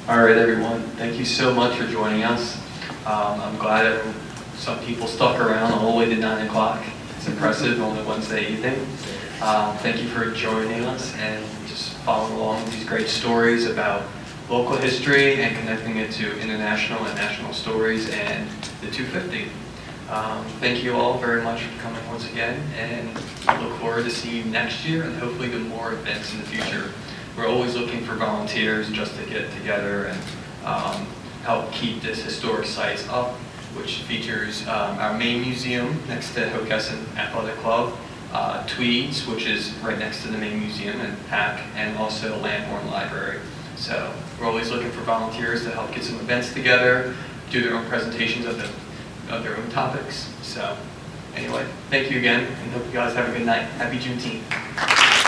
All right, everyone. Thank you so much for joining us. I'm glad that some people stuck around all the way to 9 o'clock. It's impressive on a Wednesday evening. Thank you for joining us and just following along with these great stories about local history and connecting it to international and national stories and the 250. Thank you all very much for coming once again, and I look forward to seeing you next year and hopefully to more events in the future. We're always looking for volunteers just to get together and help keep this historic site up, which features our main museum next to Hockessin Athletic Club, Tweeds, which is right next to the main museum in Hack, and also Lamborn Library. So we're always looking for volunteers to help get some events together, do their own presentations of their own topics. So anyway, thank you again, and hope you guys have a good night. Happy Juneteenth.